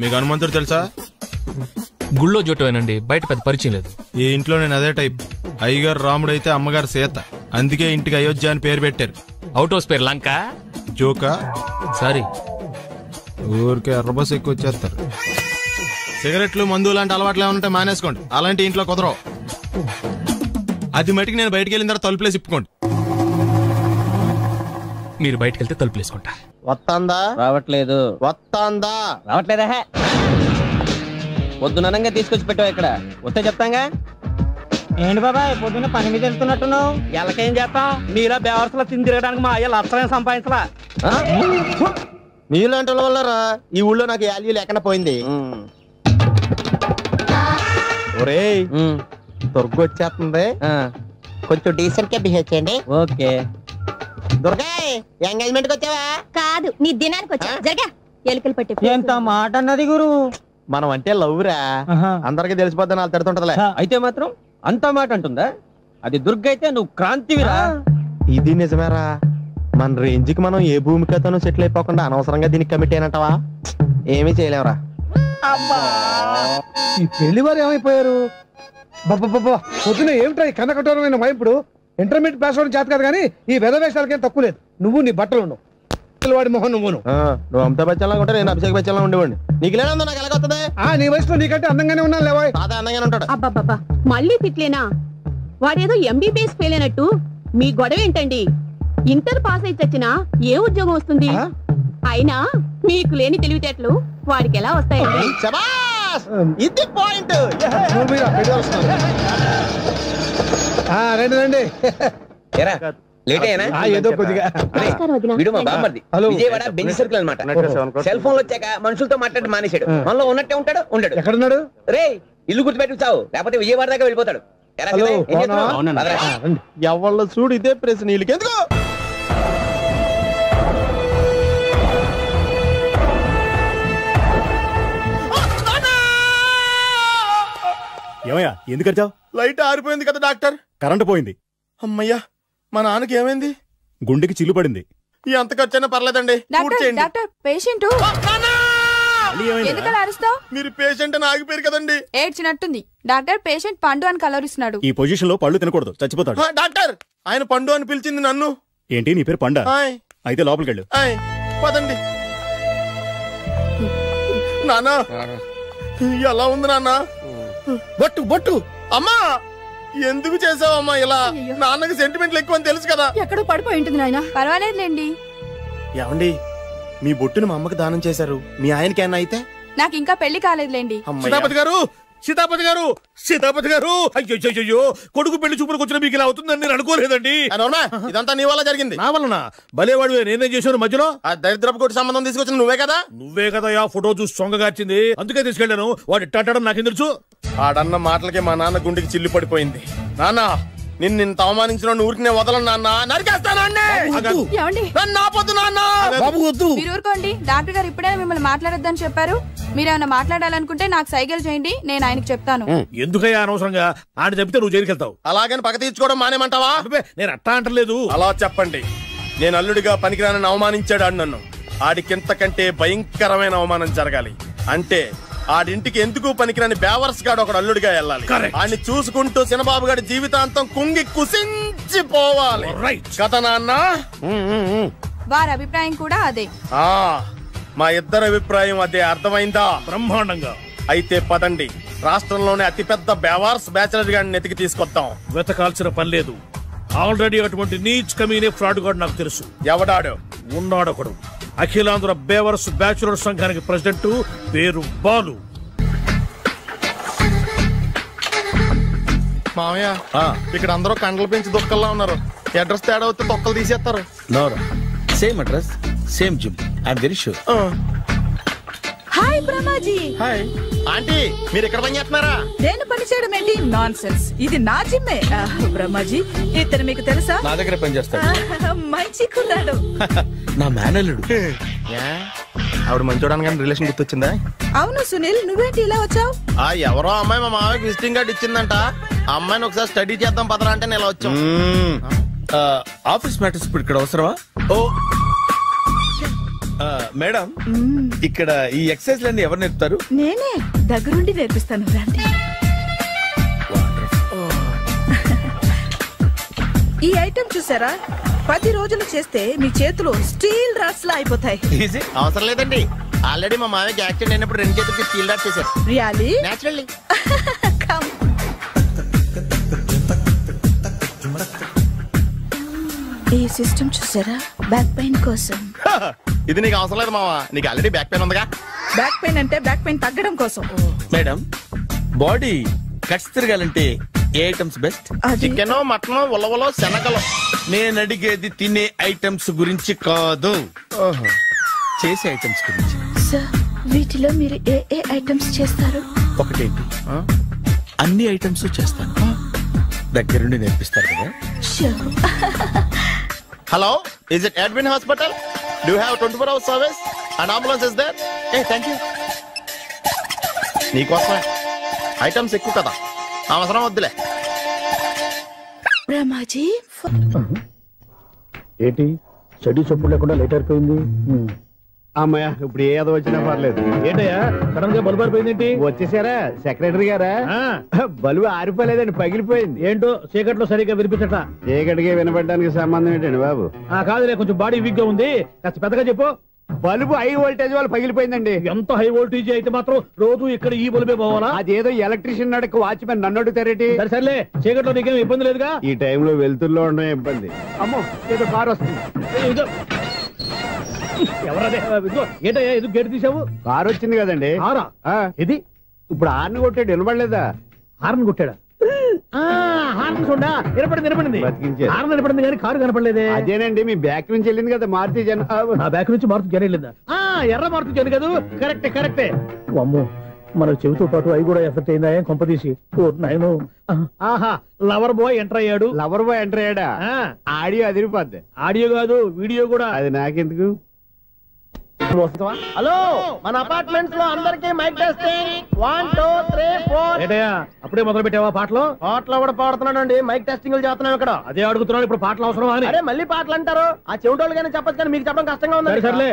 మీకు హనుమంతుడు తెలుసా? గుళ్ళో జోటమేనండి, బయట పెద్ద పరిచయం లేదు. ఈ ఇంట్లో నేను అదే టైప్. అయ్యగారు రాముడు అయితే అమ్మగారు సీత. అందుకే ఇంటికి అయోధ్య అని పేరు పెట్టారు. అవుట్ హౌస్ పేరు లంక. జోకా? సారీ, ఊరికే ఎర్రబస్ ఎక్కువ వచ్చేస్తారు. సిగరెట్లు మందు లాంటి అలవాట్లు ఏమంటే మానేసుకోండి. అలాంటి ఇంట్లో కుదరవు. అది మటుకు నేను బయటకు వెళ్ళిన తర్వాత తలుపులేసి ఇప్పుకోండి. మీరు బయటకు వెళ్తే తలుపులు వేసుకుంటా. వస్తాందా? రావట్లేదు. వస్తాందా? రావట్లేదా? పొద్దుననంగా తీసుకొచ్చి పెట్టావు ఇక్కడ. వస్తే చెప్తాంగా. ఏంటి బాబాయ్ పొద్దున్న పని మీద వెళ్తున్నట్టున్నావు? ఎలాకేం చేస్తాం? మీలా బేవర్సలా తిని తిరగడానికి మా అయ్య లక్షణం సంపాదించలా. మీలాంటి వాళ్ళ వల్లరా ఈ ఊళ్ళో నాకు వాల్యూ లేకుండా పోయింది. ఒరేయ్ దుర్గ వచ్చేస్తుంది, కొంచెం డీసెంట్ గా బిహేవ్ చేయండి. ఓకే. దుర్గా ఎంగేజ్మెంట్ కి వచ్చావా? కాదు, నీ దినానికి వచ్చా. జరగా ఎలుకలు పట్టి. ఎంత మాట అన్నది గురు. మనం అంటే లవ్ రా, అందరికి తెలిసిపోద్దని వాళ్ళు తిడుతుంటదిలే. అయితే మాత్రం అంత మాట అంటుందా? అది దుర్గ అయితే నువ్వు క్రాంతివిరా. ఇది నిజమేరా. మన రేంజ్ కి మనం ఏ భూమికతోనూ సెటిల్ అయిపోకుండా అనవసరంగా దీనికి కమిట్ అయినట్టవా? ఏమీ చేయలేవురా. ఈ పెళ్లి వారు ఏమైపోయారు? పొద్దున ఏమిటా ఈ కన్నకఠోరమైన వైపుడు? ఇంటర్మీడియట్ పాస్ అవడం చేత కాదు కానీ ఈ వెధవేషాలకేం తక్కువ లేదు. నువ్వు నీ బట్టలు ఉండవు, వాడి మొహం నువ్వును. నువ్వు అమితాబ్ బచ్చన్ లాగా ఉంటే నేను అభిషేక్ బచ్చన్ లాగా ఉండేవాడిని. నీకు లేనందో నాకు ఎలాగొస్తుంది? నీ వయసులో నీకంటే అందంగానే ఉన్నాను లేవా? అదే అందంగానే ఉంటాడు. అబ్బాబ్బా మళ్ళీ తిట్లేనా? వాడేదో ఎంబీబీఎస్ ఫెయిల్ అయినట్టు మీ గొడవ ఏంటండి? ఇంటర్ పాస్ అయితే వచ్చినా ఏ ఉద్యోగం వస్తుంది? అయినా మీకు లేని తెలివితేటలు వాడికి ఎలా వస్తాయండి? ఇది పాయింట్. రండి రండి. ఏదో కొద్దిగా విజయవాడ బెంజ్ సర్కిల్ అనమాట. సెల్ ఫోన్ వచ్చాక మనుషులతో మాట్లాడి మానేశాడు. మనలో ఉన్నట్టే ఉంటాడు ఉండడు. ఎక్కడున్నాడు? రే ఇల్లు గుర్తుపెట్టి చావు, లేకపోతే విజయవాడ దాకా వెళ్ళిపోతాడు. ఎవళ్ళ చూడు ఇదే ప్రశ్న. వీళ్ళకి ఎందుకు? ఏమయ్యా ఎందుకు వచ్చావు? లైట్ ఆరిపోయింది కదా డాక్టర్. కరెంటు పోయింది. అమ్మయ్యా, మా నాన్నకి ఏమైంది? గుండెకి చిల్లు పడింది. ఎంత ఖర్చైనా పర్లేదండి. డాక్టర్ పేషెంట్ ఎందుకలా అరుస్తావు? మీరు పేషెంట్ అని ఆగిపోయారు కదండి. ఏడ్చినట్టుంది. డాక్టర్ పేషెంట్ పండు అని కలవరిస్తున్నాడు. ఈ పొజిషన్ లో పళ్ళు తినకూడదు, చచ్చిపోతాడు. డాక్టర్ ఆయన పండు అని పిలిచింది నన్ను. ఏంటి నీ పేరు పండా? అయితే లోపలికి వెళ్ళు. పదండి. నాన్న ఎలా ఉంది నాన్న? బొట్టు బొట్టు. అమ్మా ఎందుకు చేసావమ్మా ఇలా? నాన్నకి సెంటిమెంట్లు ఎక్కువ అని తెలుసు కదా. ఎక్కడో పడిపోయి ఉంటుంది నాయన. పర్వాలేదులేండి. ఏమండి మీ బొట్టును మా అమ్మకి దానం చేశారు, మీ ఆయనకి ఏమన్నా అయితే? నాకు ఇంకా పెళ్లి కాలేదులేండి. సీతాపతి గారు, సీతాపతి గారు, సీతాపతి గారు, అయ్యో కొడుకు పెళ్లి చూపులకు వచ్చిన మీకు ఇలా అవుతుందని నేను అనుకోలేదండి. ఇదంతా నీ వల్ల జరిగింది. నా వలన? భలేవాడు, నేనేం చేశాను మధ్యలో? ఆ దరిద్రపు కొట్టి సంబంధం తీసుకొచ్చిన నువ్వే కదా. నువ్వే కదా ఆ ఫోటో చూసి సొంగగార్చింది, అందుకే తీసుకెళ్లాను. వాడు ఇట్టాడడం నాకేం తెలుసు? ఆడన్న మాటలకే మా నాన్న గుండెకి చిల్లు పడిపోయింది. నాన్న నిన్ను అవమానించిన ఊరికి నేను వదలను నాన్న, నరికేస్తానండి. మీరు ఊరుకోండి. డాక్టర్ గారు ఇప్పుడైనా మిమ్మల్ని మాట్లాడొద్దని చెప్పారు. మీరేమైనా మాట్లాడాలనుకుంటే నాకు సైగలు చేయండి, నేను ఆయనకు చెప్తాను. ఎందుకయ్యా అనవసరంగా ఆయన చెప్తే నువ్వు జైలుకి వెళ్తావు? అలాగని పక్క తీర్చుకోవడం మానేమంటావా? నేను అట్టా అంటలేదు. అలా చెప్పండి. నేను అల్లుడిగా పనికిరానని అవమానించాడు ఆడు నన్ను. ఆడికింతకంటే భయంకరమైన అవమానం జరగాలి. అంటే ఆడింటికి ఎందుకు పనికిరాని బేవర్స్ గాడు ఒకడు అల్లుడిగా వెళ్ళాలి. ఆడిని చూసుకుంటూ చిన్నబాబు గారి జీవితాంతం కుంగి కుసించిపోవాలి కదా నాన్న? వారి అభిప్రాయం కూడా అదే. మా ఇద్దరి అభిప్రాయం అదే. అర్థమైందా? బ్రహ్మాండంగా. అయితే పదండి, రాష్ట్రంలోనే అతిపెద్ద బేవార్స్ బ్యాచిలర్ గాడిని ఎతికి తీసుకొద్దాం. వెతకాల్సిన పని లేదు. ఆల్రెడీ అటువంటి నీచ్ కమీనే ఫ్రాడ్ గాడు నాకు తెలుసు. ఎవడాడు? ఉన్నాడొకడు. అఖిలాంధ్ర బేవర్స్ బ్యాచులర్ సంఘానికి ప్రెసిడెంట్, పేరు బాలు. మామయ్య ఇక్కడ అందరూ కండలు పెంచి దుక్కల్లా ఉన్నారు. అడ్రస్ తేడా వస్తే తొక్కలు తీసేస్తారు. Same address, same gym. I'm very sure. Hi Brahmaji. Hi aunty, మీరు ఇక్కడ పని చేస్తున్నారా? నేను పని చేయడం ఏంటి? Non sense. ఇది నా జిమ్మే. బ్రహ్మాజీ ఇతను మీకు తెలుసా? నా దగ్గర పని చేస్తాడు. మంచి కుర్రాడు. నా మేనల్లుడు. ఆవిడ మంచోడానికి కానీ రిలేషన్ గుర్తొచ్చిందా? అవును సునీల్, నువ్వేంటి ఇలా వచ్చావు? ఎవరో అమ్మాయి మా మామయ్యకి విజిటింగ్ కార్డు ఇచ్చిందంట. ఆ అమ్మాయిని ఒకసారి స్టడీ చేద్దాం పదరా అంటే నేను ఇలా వచ్చాం. ఆఫీస్ మ్యాటర్స్ ఇప్పుడు ఇక్కడ అవసరమా? ఓ మేడం, ఇక్కడ ఈ ఎక్సర్సైజ్ లన్నీ ఎవరు నేర్పుతారు? నేనే దగ్గరుండి నేర్పిస్తాను, రండి. ఈ ఐటెం చూసారా? 10 రోజులు చేస్తే మీ చేతులు స్టీల్ రాట్స్ లా అయిపోతాయి. అవసరం లేదండి, ఆల్రెడీ మా మామయ్యకి యాక్సిడెంట్ అయినప్పుడు 2 చేతులకి స్టీల్ డాట్ చేశారు. రియల్లీ? నేచురల్లీ. ఈ సిస్టమ్ చూసారా? బ్యాక్ పెయిన్ కోసం. ఇది నీకు అవసరం లేదు మావా, నీకు ఆల్రెడీ బ్యాక్ పెయిన్ ఉందిగా. బ్యాక్ పెయిన్ అంటే బ్యాక్ పెయిన్ తగ్గడం కోసం. మేడం, బాడీ కట్స్ తిరగాలంటే ఏ ఐటమ్స్ బెస్ట్? చికెన్, మటన్, ఉలవలో, శనగలు. నేను అడిగేది తినే ఐటమ్స్ గురించి కాదు, చేసే ఐటమ్స్ గురించి. సార్, వీటిలో మీరు ఏ ఏ ఐటమ్స్ చేస్తారు? ఒకటేంటి, అన్ని ఐటమ్స్ చేస్తాను. దగ్గరుండి నేర్పిస్తారు కదా. Hello, is it admin hospital? Do have 24 hours service and ambulance is there? Thank you. నీకోసమే ఐటమ్స్ ఎక్కువ కదా, అవసరం వద్దులే. రమాజీ, ఏంటి చెడు చెప్పుడు లేకుండా లేట్ అయిపోయింది? అమ్మయ్య, ఇప్పుడు ఏదో వచ్చినా పర్లేదు. ఏంటయ్యా సడన్ గా బల్బు ఆరిపోయింది? వచ్చేసారా సెక్రటరీ గారా? బల్బు ఆరిపోలేదండి, పగిలిపోయింది. ఏంటో చీకట్లో సరిగ్గా వినిపించట. చీకటికి వినపడడానికి సంబంధం ఏంటండి బాబు? కాదులే, కొంచెం బాడీ వీక్ గా ఉంది, కాస్త పెద్దగా చెప్పు. బల్బు హై వోల్టేజ్ వాళ్ళు పగిలిపోయిందండి. ఎంత హై వోల్టేజ్ అయితే మాత్రం రోజు ఇక్కడ ఈ బల్బే పోవాలా? అదేదో ఎలక్ట్రీషియన్ నడక వాచ్మెన్ నన్ను అడుగుతారేటి? సర్లే, చీకట్లో నీకేం ఇబ్బంది లేదుగా? ఈ టైంలో వెళ్తుల్లో ఉండడం ఇబ్బంది. అమ్మో, ఏదో కారు వస్తుంది. ఎవరదే? ఏంటయ్యా ఎందుకు గేట్ తీసావు? కారు వచ్చింది కదండి. ఇది ఇప్పుడు హార్న్ కొట్టాడు, వినపడలేదా? హార్న్ కొట్టాడా? హార్న్ చూడా వినపడింది, హార్న్ వినపడింది కానీ కారు కనపడలేదే. అదేనండి, మీ బ్యాక్ నుంచి వెళ్ళింది కదా మారుతి జన. బ్యాక్ నుంచి మారుతి జన వెళ్ళిందా? ఎర్ర మారుతి జన కదా. కరెక్టే. అమ్మో, మనకు చెవితో పాటు అవి కూడా ఎఫెక్ట్ అయిందా కొంపదీసి? నాయను, ఆహా, లవర్ బాయ్ ఎంటర్ అయ్యాడు. లవర్ బాయ్ ఎంటర్ అయ్యాడా? ఆడియో అదిరిపోద్ది. ఆడియో కాదు, వీడియో కూడా. అది నాకెందుకు? హలో, మన అపార్ట్మెంట్స్ లో అందరికి మైక్ టెస్టింగ్. 1 2 3 4. ఏంటయ్యా అప్పుడే మొదలు పెట్టావా పాటలు? పాటలు కూడా పాడుతున్నానండి, మైక్ టెస్టింగ్ చేస్తున్నాం ఇక్కడ. అదే అడుగుతున్నాను, ఇప్పుడు పాటలు అవసరమా అని. అరే మళ్ళీ పాటలు అంటారు, ఆ చెవిటోళ్ళు కానీ చెప్పచ్చు కానీ మీకు చెప్పడం కష్టంగా ఉంది. సర్లే,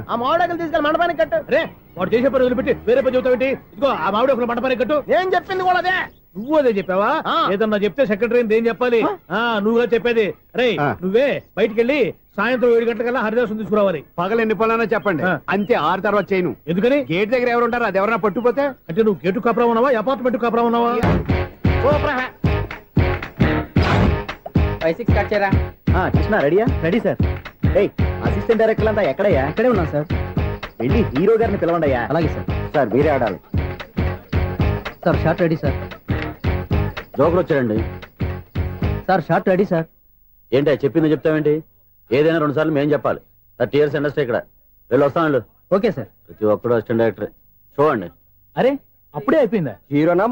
ఆ మామిడాకులు తీసుకెళ్ళి మండపానికి కట్టు. రే, వాడు చేసే పని వదిలిపెట్టి వేరే పని చెబుతావేంటి? ఇదిగో ఆ మామిడి ఒక మండపానికి కట్టు. ఏం చెప్పింది కూడా అదే. నువ్వు అదే చెప్పావా? ఏదన్నా చెప్తే సెక్రటరీ ఏం చెప్పాలి? నువ్వుగా చెప్పేది. రే, నువ్వే బయటికి వెళ్ళి సాయంత్రం 7 గంటలకల్లా హరిదాసు తీసుకురావాలి. పగలు ఎన్ని పనులన్నా చెప్పండి, అంతే. 6 తర్వాత చేయను. ఎందుకని? గేట్ దగ్గర ఎవరు ఉంటారు, అది ఎవరన్నా పట్టుపోతే? అంటే నువ్వు గేటు కాపురా ఉన్నావా, అపార్ట్మెంట్ కాపురా ఉన్నావా? 5 6 కట్ చేయరా. కృష్ణ రెడీయా? Ready sir. అసిస్టెంట్ డైరెక్టర్ అంతా ఎక్కడయ్యా? ఇక్కడే ఉన్నాం సార్. వెళ్ళి హీరో గారిని పిలవండి అయ్యా. అలాగే సార్. సార్ మీరే ఆడాలి sir. Short ready sir. Joker వచ్చాడండి సార్. Short ready sir. ఏంటి చెప్పింది చెప్తావేంటి? ఏదైనా 2 సార్లు మేం చెప్పాలి. 30 years ఇండస్ట్రీ ఇక్కడ. వెళ్ళి వస్తాను. Okay sir. ప్రతి ఒక్కడు అసిస్టెంట్ డైరెక్టర్. చూడండి. అరే, అప్పుడే అయిపోయిందా? హీరోనా